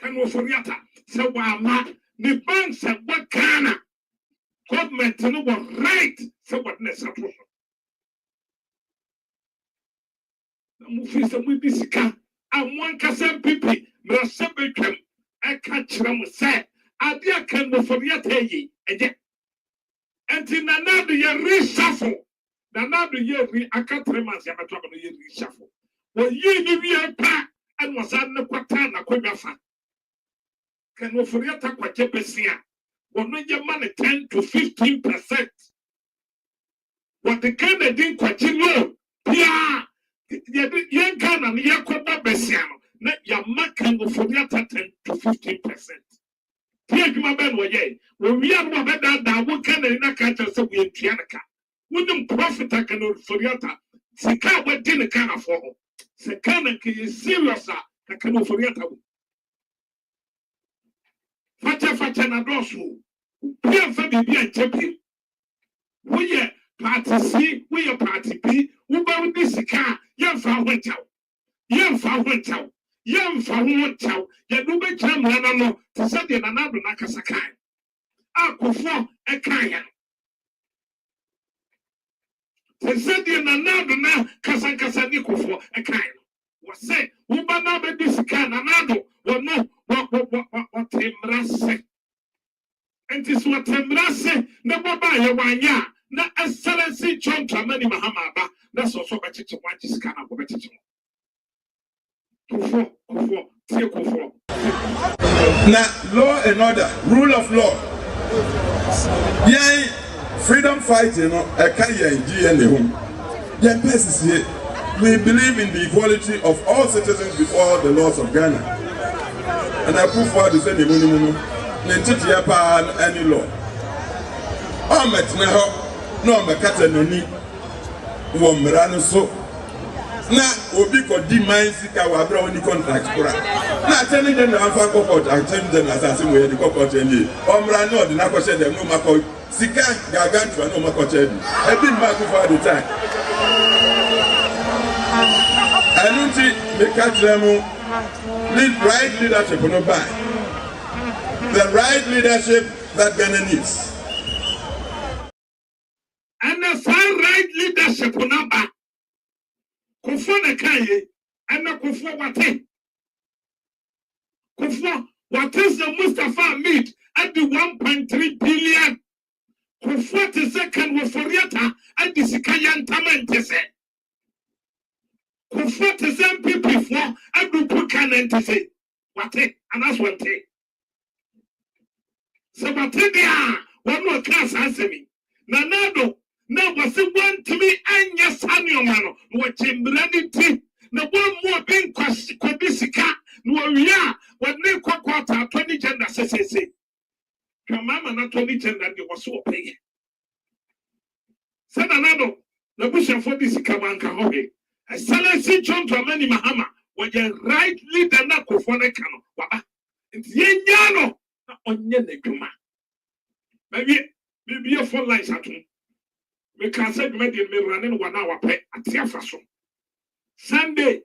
Can move for Yata. So, the banks are what can government to know what right, so what necessary. Mufisa mubisika amwan kasem pipi mrasebetwam eka kyerem se ade aka no foriata yi eje enti nanado ye reshuffle nanado ye ri aka 3 months ya betwa no ye reshuffle wo yi ni wi pa an wasan ne kwata na kwadwafa kan no foriata kwaje besia wo no ye man 10 to 15% what the Canadian kwaje no pia Young Ghana, Yakoba Bessiano, not Yamakan for 10 to 15%. Take my ben way. When we are more better than what can in a country so we in Tianaka. Wouldn't profit I can for Yata. Sika what dinner can afford. Sekana is serious. I can for Yata. Facha na dosu. Pia for the beer champion. We are party C, we are party B, who bound this car. Yamfa went out. Yamfa went out. Yamfa went out. Yaduba Jam Lanano to set the Nanado Nakasakai. Akufo Ekaya. To set the Nanado na Kasankasaniko for Ekaya. Was said, Ubana Bedisika Nanado, or no, what Temrase. And this what Temrase, no Baba Yawanya, na excellency John Dramani Mahama. That's also what you want to scan up with it. Now, law and order, rule of law. Yeah, freedom fighting, you know, I can't hear in the home. Yeah, here. We believe in the equality of all citizens before the laws of Ghana. And I prove for the same minimum. Any law. I'm at now, no, I'm a cat and no Womrano so na obi ko di man sika wa bra oni contract kura na telling them na fa court I tell them assassin we the court any omrano de na ko she dem no mako sika gagantu no mako che e bi ma ku for the time don't make them lead right leadership on the back. The right leadership that Ghana needs. And the far right leadership on the back. Kufo na kaye, and the Kufo wate. Kufo, what is the Mustafa meet at the 1.3 billion? Kufo the second was for Yata at the Sikayan Tamantese. Kufo the same people for at the Pukan and to say, what and that's one thing. So, what one more class answer me. Nanado, now was it one to me and yes, Sanyo Mano, what Chimbrani. No one more being Kwadisika, no, yeah, what name quarter 20 gender says. Your mamma not 20 gender, you was so pay. Said another, the bush for this Kamanka Hobby. I silence John to many Mahama, when you right leader Nako for the cano. It's Yano on Yenekuma. Maybe a phone lines at home. We can say, maybe me running 1 hour pay at Tiafaso. Sunday,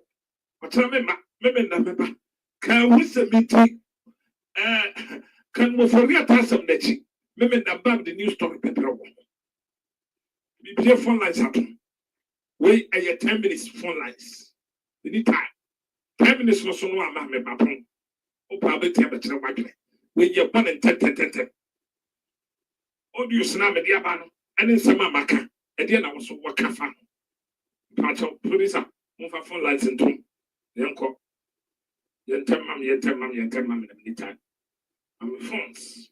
what's a member? Can we submit? Can we forget us of the chick? Maybe the news story paper. Be a phone lines happen. Wait a 10 minutes phone lines. We need time. 10 minutes was so no amount of my phone. Oh, probably temperature. When you're 1 and 10. Oh, do you snap at the abano? And then some maka. And then I was so what can part of producer. Move a phone lines into Yanko. Yentemam in the meantime. I'm phones.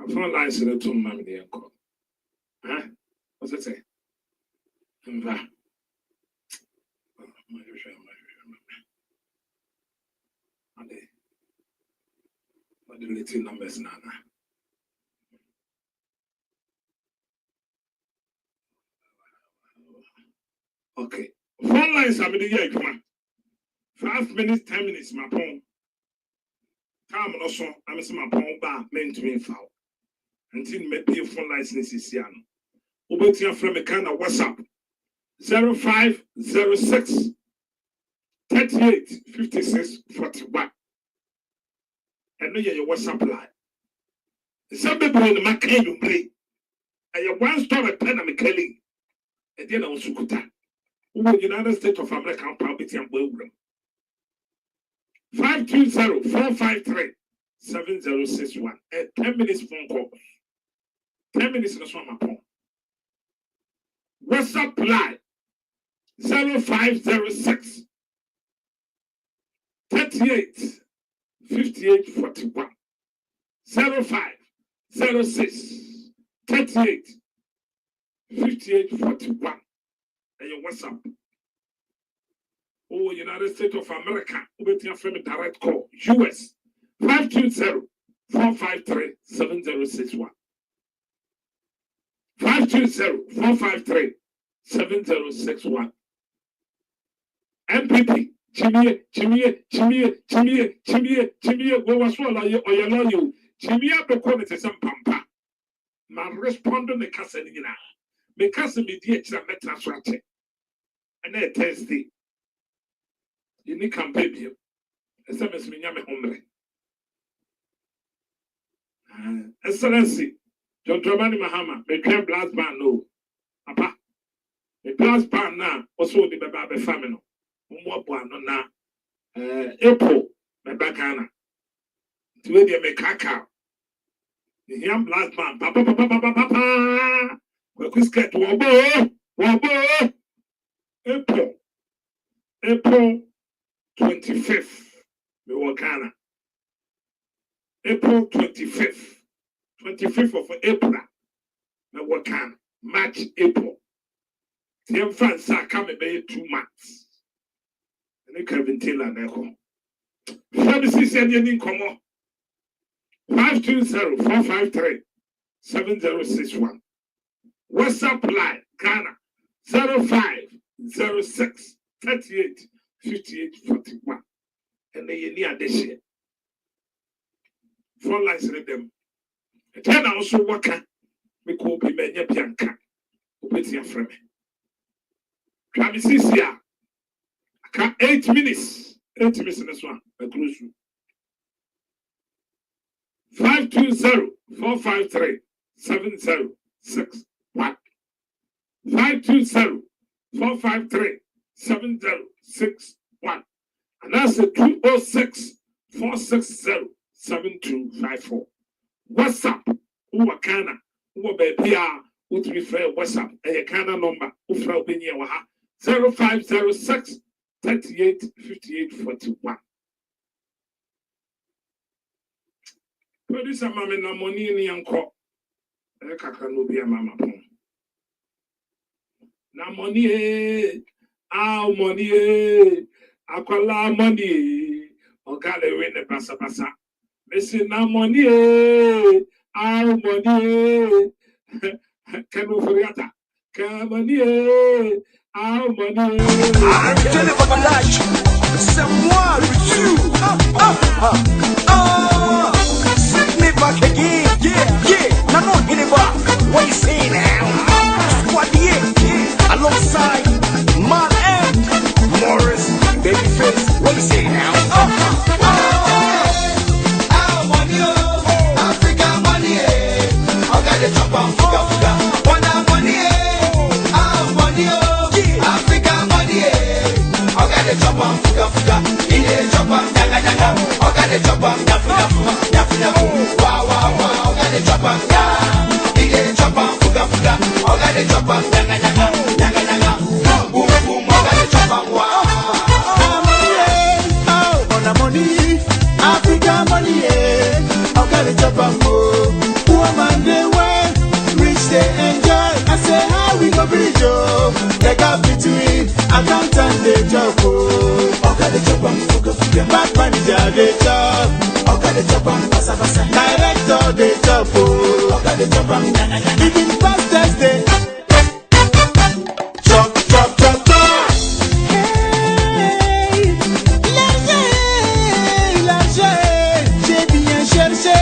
A phone lines in the tomb, mammy, the Yanko. Huh? What's it say? What the little numbers now? Okay. Phone lines are the year, come on. 5 minutes, 10 minutes, my phone. Time also, I'm missing my phone bar, meant to be foul. Until maybe your phone license is here. Ubetia from a kind of WhatsApp 0506 38 56 41. And know your WhatsApp line. Somebody in the Macan you play. And your one story pen I'm killing. And then I was Sukuta. United States of America property and Wilbur. 520-453-7061. 10 minutes phone call. 10 minutes in my phone. WhatsApp line 0506 38 58 41. 0506 38 58 41. And your WhatsApp. Oh, United States of America. Waiting for me direct call. US 520-453-7061. 520-453-7061. MPP. Chimie. Go was swallow you or your lawyer. Chimie the quality some pampa. My respondent the Casanina. Because of the DH metra structure. And then Thursday. You need campaign. SMS me nyame hombre. Excellency, John Dramani Mahama, me train blast band no. Papa, me blast band na also the baba family. Mo bo ano na April me bakana. Tiwe dey me kaka. The yam blast band papa. Kwaku skirt wobo. April 25th, we were Ghana. April 25th of April, we were Ghana. March, April. The fans are coming by 2 months. And they can't tell an echo. Services and you come on. 520-453-7061. WhatsApp line, Ghana 0506 38 58 41. And then you need this year. Phone lines in them. And then also worker. me ko bi me nya bianka obeti afrɛ me twa me sisia aka 8 minutes ne so a akrusu 520-453-7061 520-453-7061 and that's 206-460-7254 WhatsApp who Kana who baby would refer WhatsApp a Kana number who from Benia 0506 38 58 41. Producer mama na money ni yanko. Kaka no be mama pon. Na money money akwala money ogale we ne pasa pasa. Mesi na money money kanu furiata. Ka money money. I'm telling for life. C'est moi le tu. Me back again, yeah. Now no get it back. What you say now? What alongside Man and Morris, Babyface. What you say now? Money, Africa money, I got the chop on fuga. Wanna money, money, Africa money, I got the chop on fuga. In the chop on daga, I got the chop on daga. Wow, got the chop on ya. He get chop on fuga. I got the chop on daga. Boom, I got the chop on wow. On the money, Africa money, I got the chop on woman they went, rich they enjoy. I say how we go bridge the gap between account and the job. I got the chop on fuga. Back manager the job. Director the job, even fastest day. Chop. Hey, l'argent, j'ai bien cherché,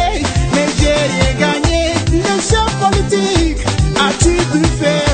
mais j'ai rien gagné. Le champ politique, as-tu pu faire?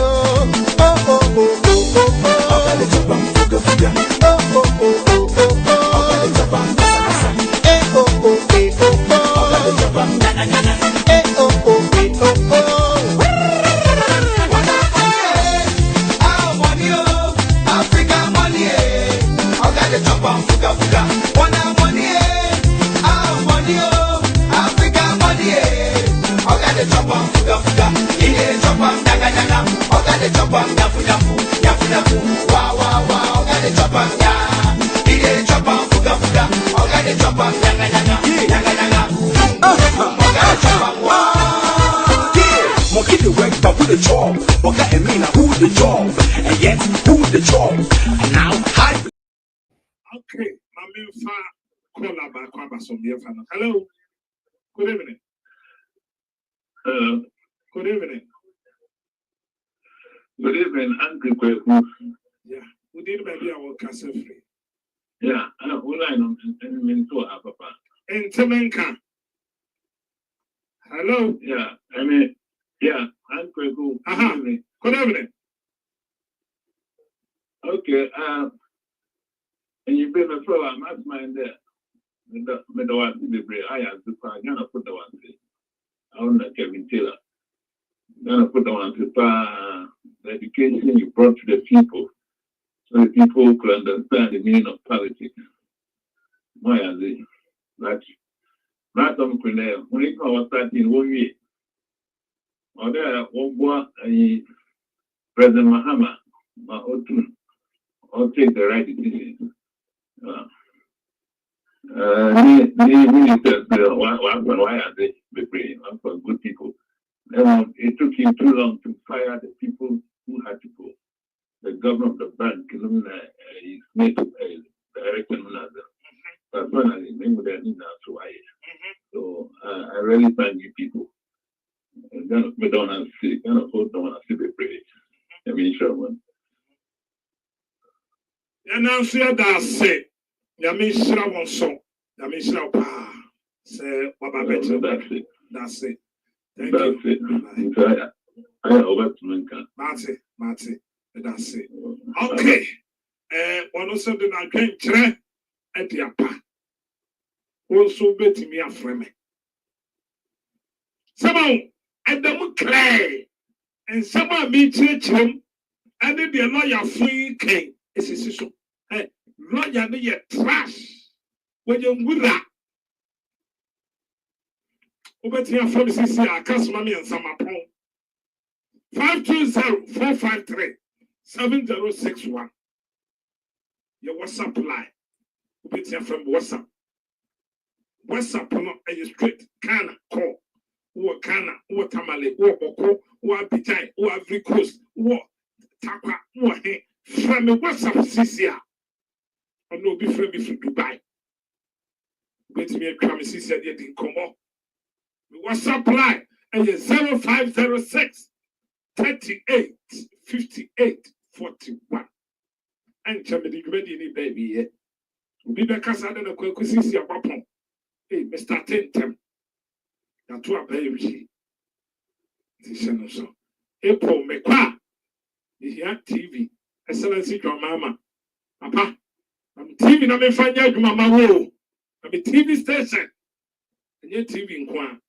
Monkey the work, but who the job? What I mean, who the job? And yet, who the job? And now, hi. Okay, my main call about hello. Good evening. Good evening. Good evening, Uncle Kwaku. Yeah, we did maybe our castle free. Yeah, all I know is Papa. In Temenka. Hello. Yeah, I mean, yeah, Uncle Kwaku. Good evening. Okay, and you've been a pro, I'm not mind there. With the one to the break, I have to find, I'm gonna put the one to I want to Kevin Taylor. I'm gonna put the one to the education you brought to the people, so the people could understand the meaning of politics. Why are they? Like, not some when it was starting 1 week, or there, one President Mahama, or take the right decision. Ministers, why are they praying for good people? It took him too long to fire the people who had to go. The governor of the bank, he made direction on that. That's when I remember that now. So I really thank you people. We don't want to see the praise. I mean, sure one. And now, see that's it. Yamishra one song. Yamishra pa. Say, Baba better. That's it. That's it. That's it. Mate. That's it. Okay. One also did not drink at the upper. Also betting me a frame. Somehow, and the clay, and someone me church him, and then the lawyer free came. It's a system. Hey, lawyer, you trash. When you're with that. Over here from CC, customer me and some upon 520-453-7061. Your WhatsApp line. Over here from WhatsApp. WhatsApp no a straight Kana call. Or Kana, or Tamale, or Boko, or Abidjan, or Ivory Coast, or Tapa, or He. From the WhatsApp CC. I know be from Dubai. Wait me a crummy CC didn't come up. WhatsApp line and 0506 38 58 41. And Chamberlain ready baby. We be casa than a Kwaku CC about. Hey, Mr. Tintem. Now to a baby. April Mekwa. Here TV. Excellency your mama. Papa. I'm TV na me find out mama wo. I'm a TV station. And your TV in Kwan.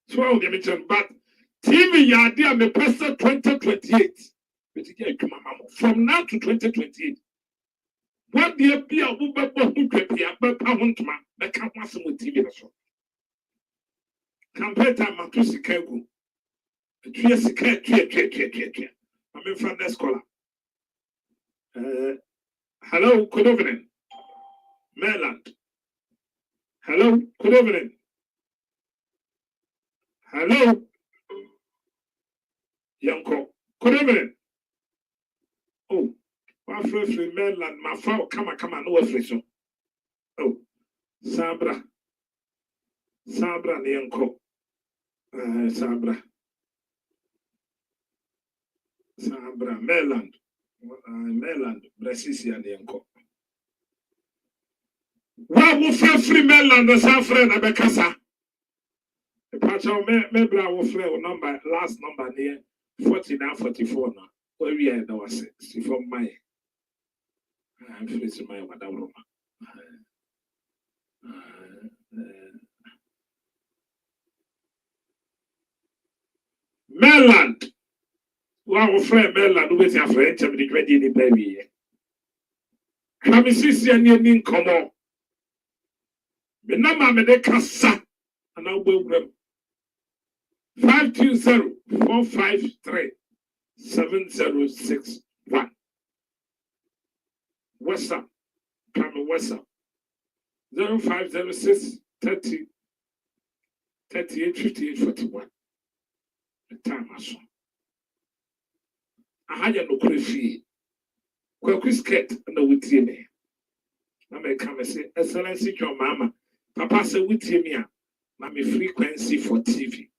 So I'll get it, but TV ya dear me person 2028. From now to 2028. What dear be a woman who could be a pound man that can't pass with TV. Compared to my two Chicago. I'm in front of the scholar. Hello, good evening. Maryland. Hello, good evening. Hello. Yanko. Good evening. Oh, my friend from Maryland, my father, come on, no affliction. Oh, Sabra, Yanko. Sabra, Maryland, Brasisia, Yanko. Why will free Maryland, the San Fred, Abekasa? The patch of Mebra will flare number, last number near 4944 now. Where we are now, 64 my. I'm free to my Madame Maryland. Wow, friend Maryland, who is your friend? I'm ready to baby. Come see and you come on. The number me de kasa and I'll go with 520-453-7061. WhatsApp. Come WhatsApp. 0506 30 38 58 41. The time I saw. I had no coffee. Kwaku skirt and the with me. I may come and say, Excellency, your mama. Papa said, with me, mommy frequency for TV.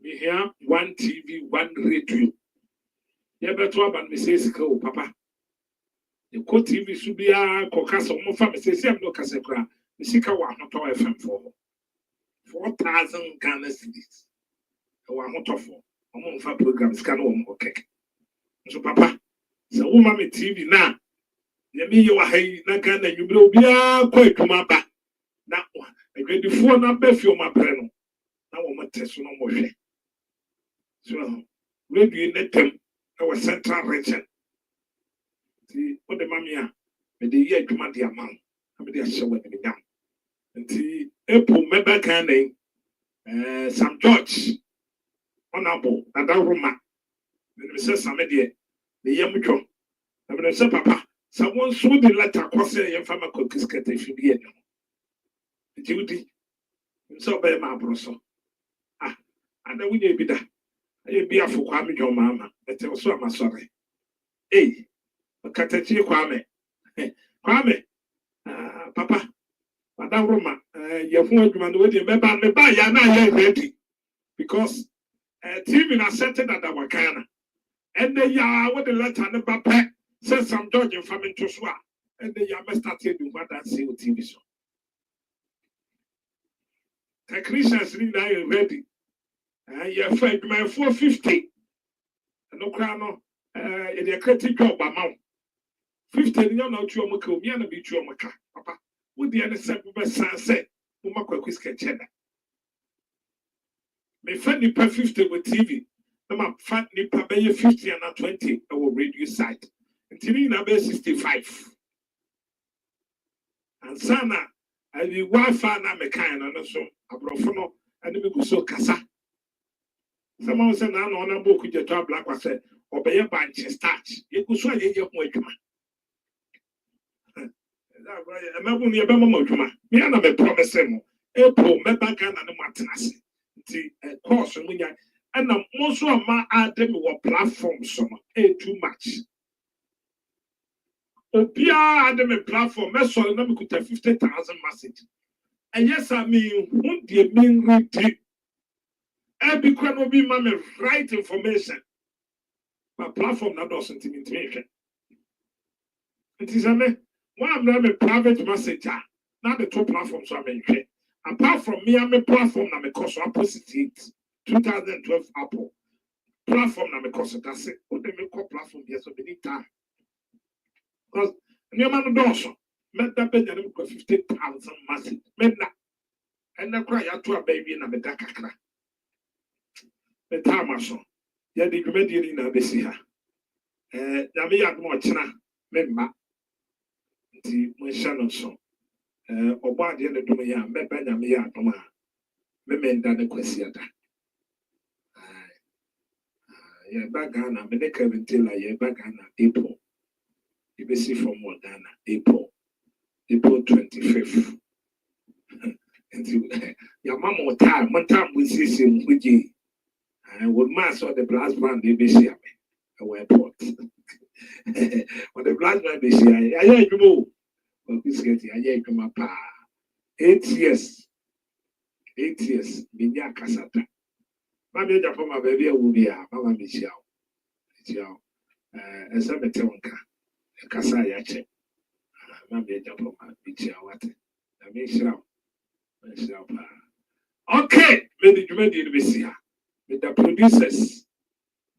We hear one TV, one radio. You better have me say, Papa. The co TV should be a cocas or more family. Say, I'm no Casacra. The Sika was not our FM for 4,000 Ghana cities. I want not for among five programs can more cake. So, Papa, so woman TV now. You mean you are hey, Nakan, and you will be quite to my back. Now, I get the phone number for my brain. Now, I'm test no more. So, maybe in that time, our central region. See, what the mamma, but the year to my dear man, I'm the show at the young. And see, April, member canning, some George, honorable, and that woman. When we say some idea, the young John, I'm going to say, Papa. Someone saw the letter across a young farmer could get if you be the duty. So by my brother. Ah, and then we may be that. I be a for Kwame, your mamma, but also I'm sorry. Hey, a Katachi Kwame. Kwame, Papa, Madame Roma, your phone with you, but me buy Yana ready because TV has set it at our Wakana. And then ya with the letter and the papa. Says some George and famine to swap, and then you must start to do what I see with TV show. Technicians read I ready. You find my 450. No crown, a credit job amount. 50 years now, you are me and a bit you papa. Would the other say, Kwaku sketch. Me find the 50 with TV. I'm fat nipa pay 50 and 20 our radio site. Until you be 65. And sana, I be Wi-Fi na me kind and so abrofono and me go so kasa. Someone said na no na boku je to black was say obeye bank start. You go so ye ho adwuma. Na bu ne be mama adwuma. Me na me promise mo. April me bank na ne matenase. Nti course mo nya and most of my add me platforms too much. Opia add me platform, me so na me could 50,000 message. And yes, I mean, who the mean read every can be my right information. My platform that doesn't intimidation. It is a me. Why I'm not a private messenger, not the top platform so I mean. Apart from me, I'm a platform that me cost opposite 2012 Apple platform na me cost that's it. What they make platform yes so many time. Because new man also met that bed and 50,000 massive. Men na and na cry to a baby na me da kakra. Me time so. Ya di dwumadi na be si ha. Ya me ya mo chena me mba. Nti mo hya no so. Obo ade ne dum ya me ba nya me ya dum a. Me nda ne kwasi ada. Yeah, back Ghana, but they can't tell you back Ghana, April. You be see from what Ghana, April 25th. Your mom will time, one time we see him with you. And with mass or the blast man, they be see me. Airport. When the blast man be see, I hear you move. But this get I hear you my pa. 8 years. 8 years. Minya Kasata. Mami eja for my baby will be a mama Michelle. Michelle. As I met Tonka, a Kasa Yache. Mami eja for my Michelle. What? I mean, Michelle. Okay, Lady Jumedi Vicia. With the producers,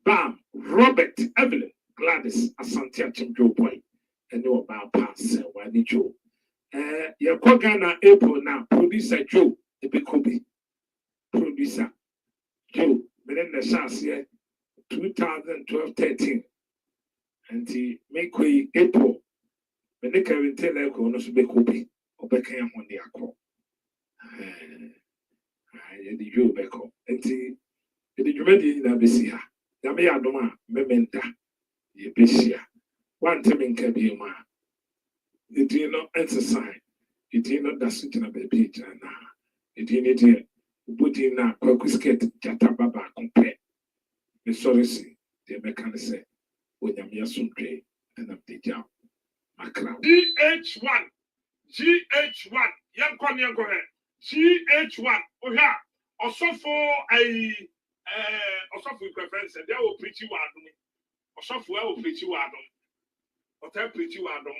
Bam, Robert, Evelyn, Gladys, Asante Achim Joe Boy, and no about pass. Why did you? Your Kogana April now, producer Joe, the Bikobi, producer. Joe, but then the chance here 2012-13 and he make way April. When they can tell her no so be copy or back him on the call. The Joe Beko and the Jumedi in Abesia. Yamea Doma, Mementa, ye Besia. One time in Kabima. It did not exercise. It did not that's it in a baby. It didn't. Put in a Kwaku skate, Jatababa compare. The sorry, the mechanic say, when I'm your son, and I'm the job. GH1, young con young go ahead. GH1, oh, yeah, also for a also for preference, and they will preach you out. Also for will preach you out. Or tell preach you out on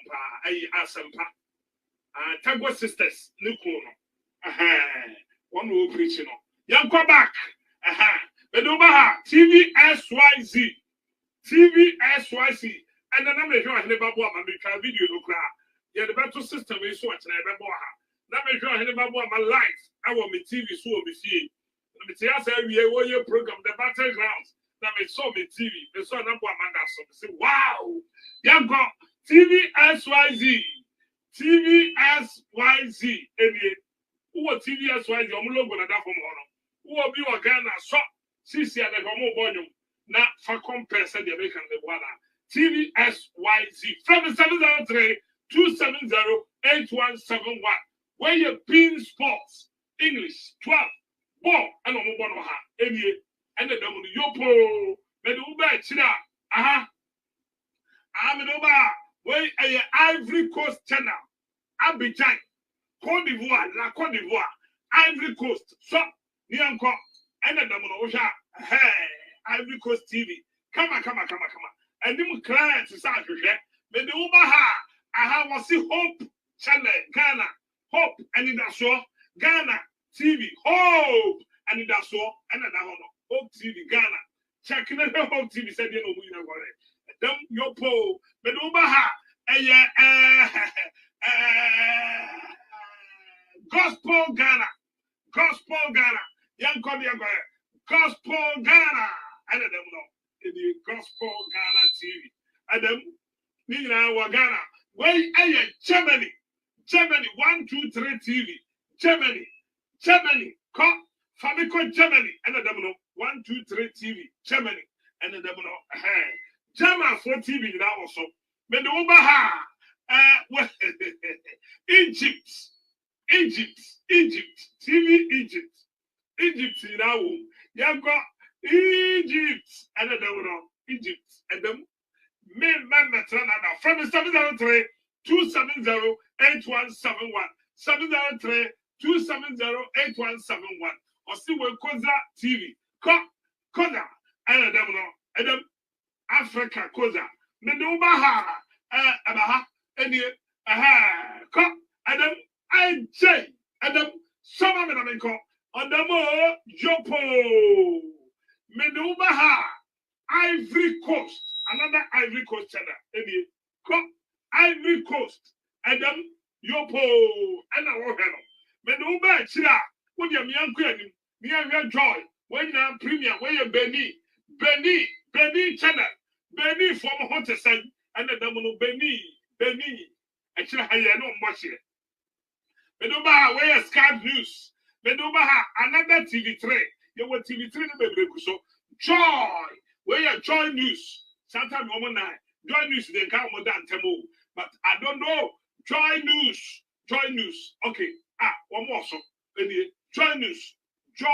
a asampa. Tango sisters, Nukuno. One will preach, you know. Young go back. Bedoba TVSYZ. And then I'm a sure I never bought my video. Yeah, the battle system is so much. Never bought her. Now I'm sure I never bought my life. I want me TV so be see. Let me tell you, we your program, the battlegrounds. Now I saw me TV. The son of Amanda. So say, wow. Young go TVSYZ. Who are TVSYZ? I'm logo na that from one. Who are you again? So, Sisi and the Homo Bonum. Now, for compare, said the American the water. TVSYZ. 773-270-8171. Where you pin sports, English, 12, ball, and on one and the double yopo, Meduba, China. Aha. I'm an over. Where a Ivory Coast channel. Abidjan. Côte d'Ivoire, la Côte d'Ivoire, Ivory Coast, so, Nianko, and the Damonosha, hey, Ivory Coast TV, come on. And the clients is out here, but the Ubaha, I have see Hope Channel, Ghana, Hope, and in that show, Ghana TV, Hope, and that's all, and Hope TV Ghana. Checking the Hope TV said, you know, we know what it. Them your po, but over Gospel Ghana, young Gospel Ghana, and them know in the Gospel Ghana TV, and them Nina Ghana, way Germany, 123 TV, Germany, Famicom Germany, and them know 123 TV, Germany, and them know German for TV now also, but over Egypt, TV Egypt now, you got Egypt, and then Egypt, and them men from 703 270 8171 703 270 8171 or see when Koza TV, Koza, and them Africa Koza, Menubaha, and Adam, I say, Adam, some of them call on the more Jopo, Menubaha, Ivory Coast, another Ivory Coast channel, Ivory Coast, Adam, Yopo, and our Hano, Menuba, Chira, when you're young, near joy, when you're premier, when you're Benny channel, Benny from Hotel, and the Domino Benny, actually, I know much here. Menuba, where Skype News, Menuba, another TV3, you were TV3, so Joy, where Joy News, sometimes woman night, Joy News, they come more than Temu, but I don't know, Joy News, okay, one more so, Joy News, Joy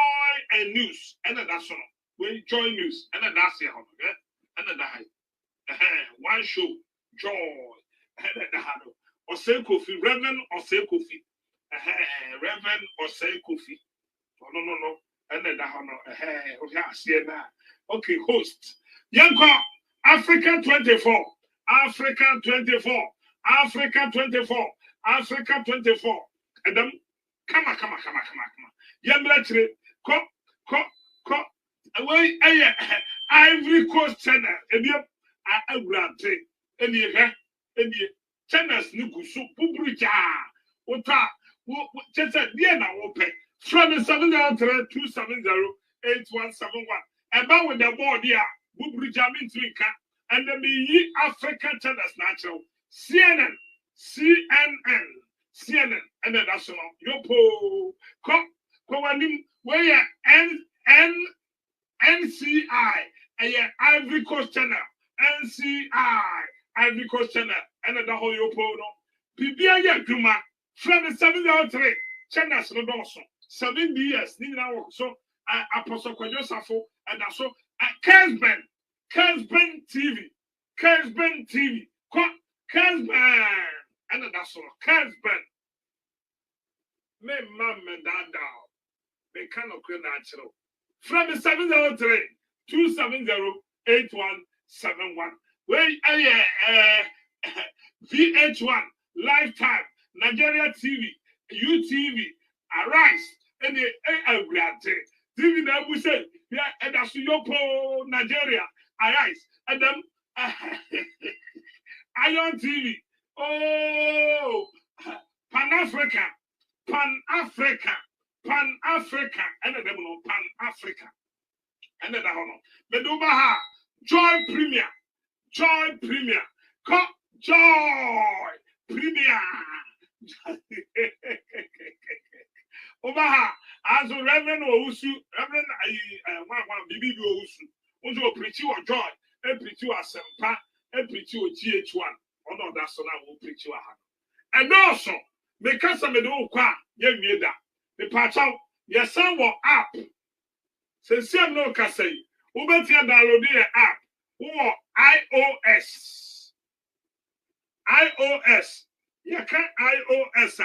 and News, and that's all. When Joy News, and that's here, and one show, Joy, and the or say Kofi, Reverend or say Kofi, Reverend or say Kofi. Oh, no, and then okay, host. Yanko, Africa 24, Africa 24, and then come on. Yambra, come. Away, Ivory Coast channel, and you are granted, and you channels Nukusu, Pubrija, Ota, just a year now open from 703 270 8171. About with the board here, Pubrija means Winka, and the me African channels natural, CNN, and the national, Yopo, come, where NCI, Ivory Coast channel, NCI, Ivory Coast channel, and the whole Yopono. Pibia Juma, from the 703 channels, no also 7 years, Nina so Apostle Quajosafo, and also Kesben TV, Kesben, and that's all, Kesben. Me mum and dad down. They cannot create natural. From the 703 270 8171. Where VH1 Lifetime Nigeria TV UTV Arise and the TV that we say yeah and that's Yopo Nigeria Arise and them Ion TV Pan-Africa and the devil Pan-Africa and the devil Medubaha Joy Premier Joy Premier Obaha as a Reverend Ousu Reverend Bibi Ousu also preach you joy and preach you as Sempa and preach you GH1 or no that's so I will preach you and also because of the Okwa Yeda the patch out your son will app since you no can say Ubetia download the app or iOS you can iOS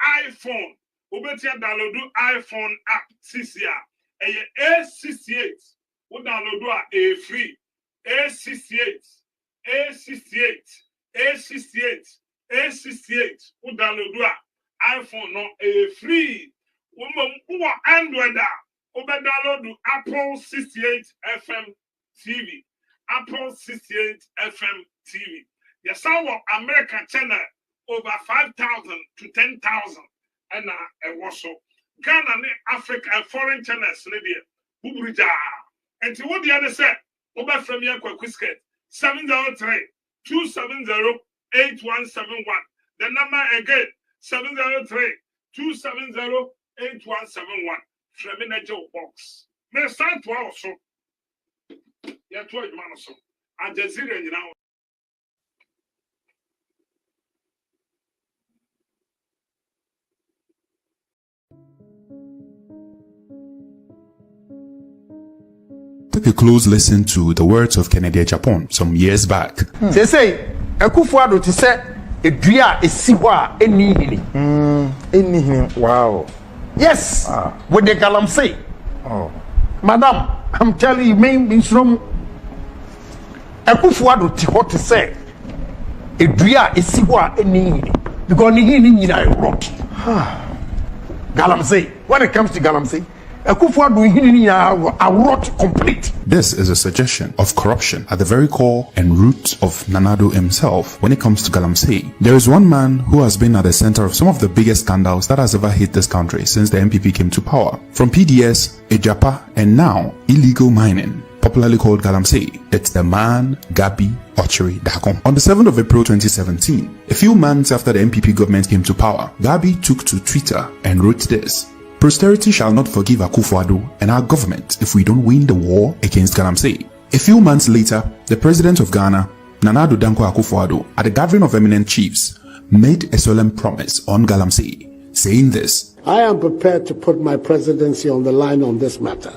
iPhone Ubetia download iPhone app CCR A68 we download a free A68 we download iPhone no a free Who Android download Apple 68 FM TV. Apple 68 FM TV. Yes, our American channel over 5,000 to 10,000. And also Ghana and Africa and foreign channels. Bubrija. And to what the other said, over from your Kwaku 703 270 8171. The number again 703 270 8171. From in a Joe box. May start to also. Yeah, 12 months. And the zero, you know. Take a close listen to the words of Kennedy Japan some years back. They say, Akufo-Addo to say, a dria is siwa any. Wow. Yes, what the galamsey. Oh. Madam, I'm telling you, main from Akufo-Addo to say, a dria is siwa any. Because he rot. Galamsey, when it comes to Galamsey, Akufo-Addo are rot complete. This is a suggestion of corruption at the very core and root of Nana Addo himself when it comes to Galamsey. There is one man who has been at the center of some of the biggest scandals that has ever hit this country since the MPP came to power. From PDS, Ejapa, and now illegal mining, popularly called Galamsey. It's the man Gabi Ochiri Dakon. On the 7th of April 2017, a few months after the MPP government came to power, Gabi took to Twitter and wrote this: "Posterity shall not forgive Akufo-Addo and our government if we don't win the war against Galamsey." A few months later, the president of Ghana, Nana Addo Dankwa Akufo-Addo, at a gathering of eminent chiefs, made a solemn promise on Galamsey, saying this: I am prepared to put my presidency on the line on this matter.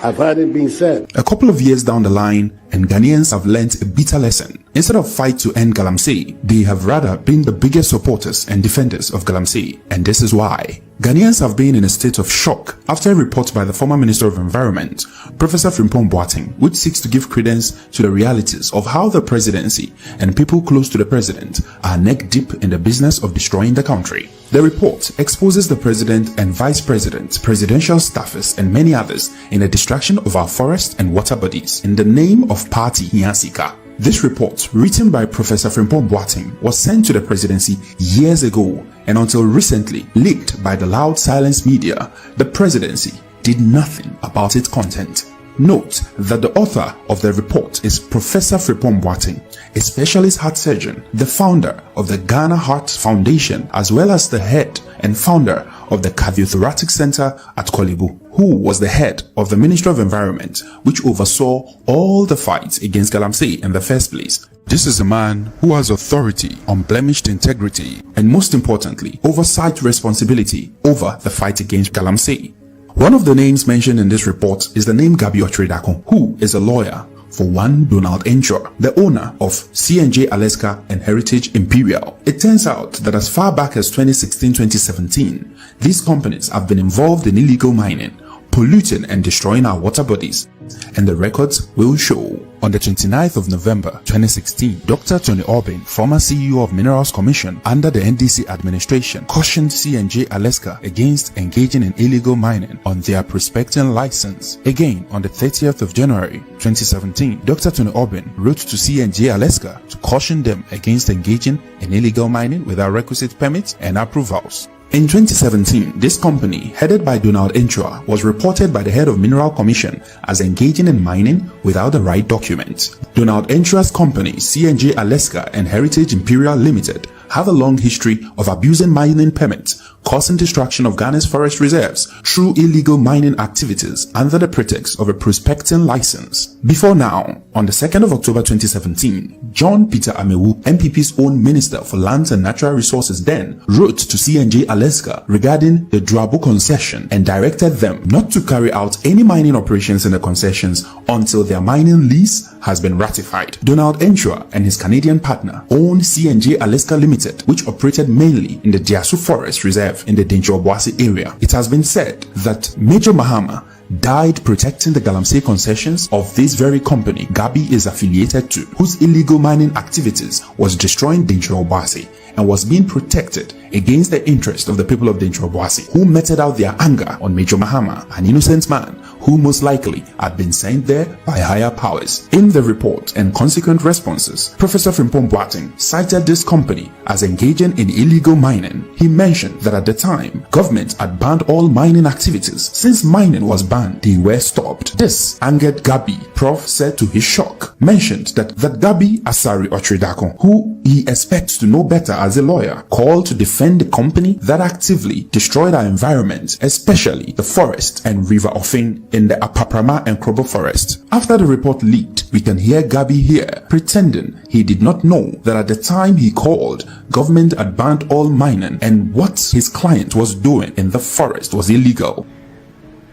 I've heard it being said. A couple of years down the line, and Ghanaians have learnt a bitter lesson. Instead of fight to end Galamsey, they have rather been the biggest supporters and defenders of Galamsey. And this is why. Ghanaians have been in a state of shock after a report by the former Minister of Environment, Professor Frimpong Boateng, which seeks to give credence to the realities of how the presidency and people close to the president are neck deep in the business of destroying the country. The report exposes the president and vice president, presidential staffers, and many others in the destruction of our forest and water bodies in the name of Party Hiansika. This report, written by Professor Frimpong Boateng, was sent to the presidency years ago, and until recently leaked by the loud silence media, the presidency did nothing about its content. Note that the author of the report is Professor Frimpong Boateng, a specialist heart surgeon, the founder of the Ghana Heart Foundation, as well as the head and founder of the Cardiothoracic Center at Kolebu, who was the head of the Ministry of Environment, which oversaw all the fights against Galamsey in the first place. This is a man who has authority, unblemished integrity, and most importantly, oversight responsibility over the fight against Galamsey. One of the names mentioned in this report is the name Gabi Ochiri Dakon, who is a lawyer for one Donald Ensure, the owner of C&J Alaska and Heritage Imperial. It turns out that as far back as 2016-2017, these companies have been involved in illegal mining, polluting and destroying our water bodies, and the records will show. On the 29th of November 2016, Dr. Tony Orbin, former CEO of Minerals Commission under the NDC administration, cautioned C&J Alaska against engaging in illegal mining on their prospecting license. Again, on the 30th of January 2017, Dr. Tony Orbin wrote to C&J Alaska to caution them against engaging in illegal mining without requisite permits and approvals. In 2017, this company, headed by Donald Ensure, was reported by the head of Mineral Commission as engaging in mining without the right documents. Donald Ensure's company, C&J Alaska and Heritage Imperial Limited, have a long history of abusing mining permits, causing destruction of Ghana's forest reserves through illegal mining activities under the pretext of a prospecting license. Before now, on the 2nd of October 2017, John Peter Amewu, MPP's own Minister for Lands and Natural Resources then, wrote to C&J Alaska regarding the Drabo concession and directed them not to carry out any mining operations in the concessions until their mining lease has been ratified. Donald Ensure and his Canadian partner owned C&J Alaska Limited, which operated mainly in the Diasu Forest Reserve in the Dencho Obuasi area. It has been said that Major Mahama, died protecting the Galamsey concessions of this very company Gabi is affiliated to, whose illegal mining activities was destroying Denchiro Boase and was being protected against the interest of the people of Denchiro Boase, who meted out their anger on Major Mahama, an innocent man who most likely had been sent there by higher powers. In the report and consequent responses, Professor Frimpong Boateng cited this company as engaging in illegal mining. He mentioned that at the time, government had banned all mining activities. Since mining was banned, they were stopped. This angered Gabi. Prof said to his shock, mentioned that Gabi Asari Otridako, who he expects to know better as a lawyer, called to defend the company that actively destroyed our environment, especially the forest and river Ofin in the Apaprama and Krobo forest. After the report leaked, we can hear Gabi here pretending he did not know that at the time he called, government had banned all mining and what his client was doing in the forest was illegal.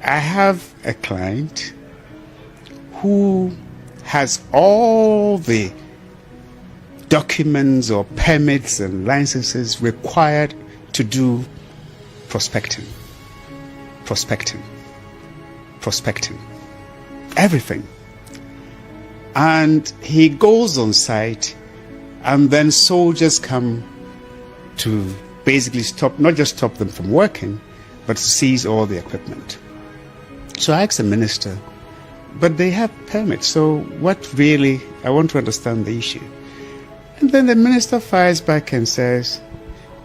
I have a client who has all the documents or permits and licenses required to do prospecting, everything. And he goes on site, and then soldiers come to basically not just stop them from working, but to seize all the equipment. So I asked the minister, but they have permits, so what really, I want to understand the issue. And then the minister fires back and says,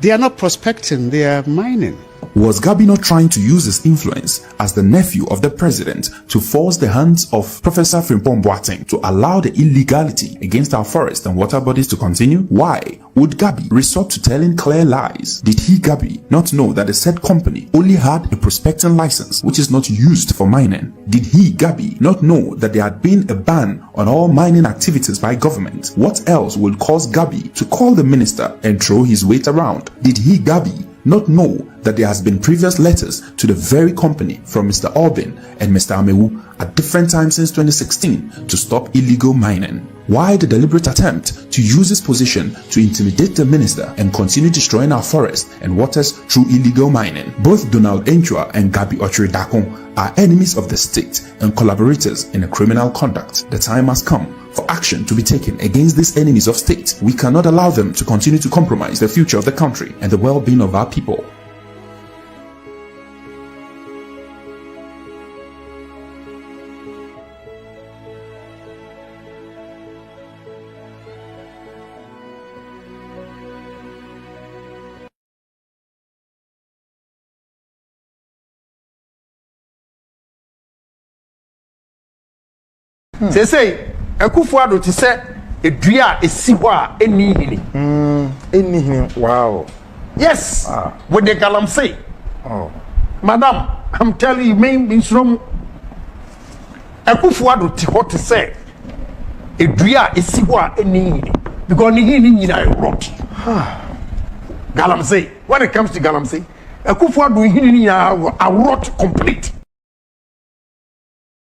they are not prospecting, they are mining. Was Gabi not trying to use his influence as the nephew of the president to force the hands of Professor Frimpong Boateng to allow the illegality against our forest and water bodies to continue? Why would Gabi resort to telling clear lies? Did he, Gabi, not know that the said company only had a prospecting license which is not used for mining? Did he, Gabi, not know that there had been a ban on all mining activities by government? What else would cause Gabi to call the minister and throw his weight around? Did he, Gabi, not know that there has been previous letters to the very company from Mr. Albin and Mr. Amewu at different times since 2016 to stop illegal mining? Why the deliberate attempt to use his position to intimidate the minister and continue destroying our forests and waters through illegal mining? Both Donald Enchua and Gabi Otridako are enemies of the state and collaborators in a criminal conduct. The time has come for action to be taken against these enemies of state. We cannot allow them to continue to compromise the future of the country and the well-being of our people. Say Akufo-Addo to say a dua esi ho a eni hini. Wow. Yes. With the Galamsey. Oh. Madam, I'm telling you, means from Akufo-Addo to what to say a dua esi ho a eni hini because ni hini nyina rot. Galamsey. When it comes to Galamsey, Akufo-Addo hini nyina a rot complete.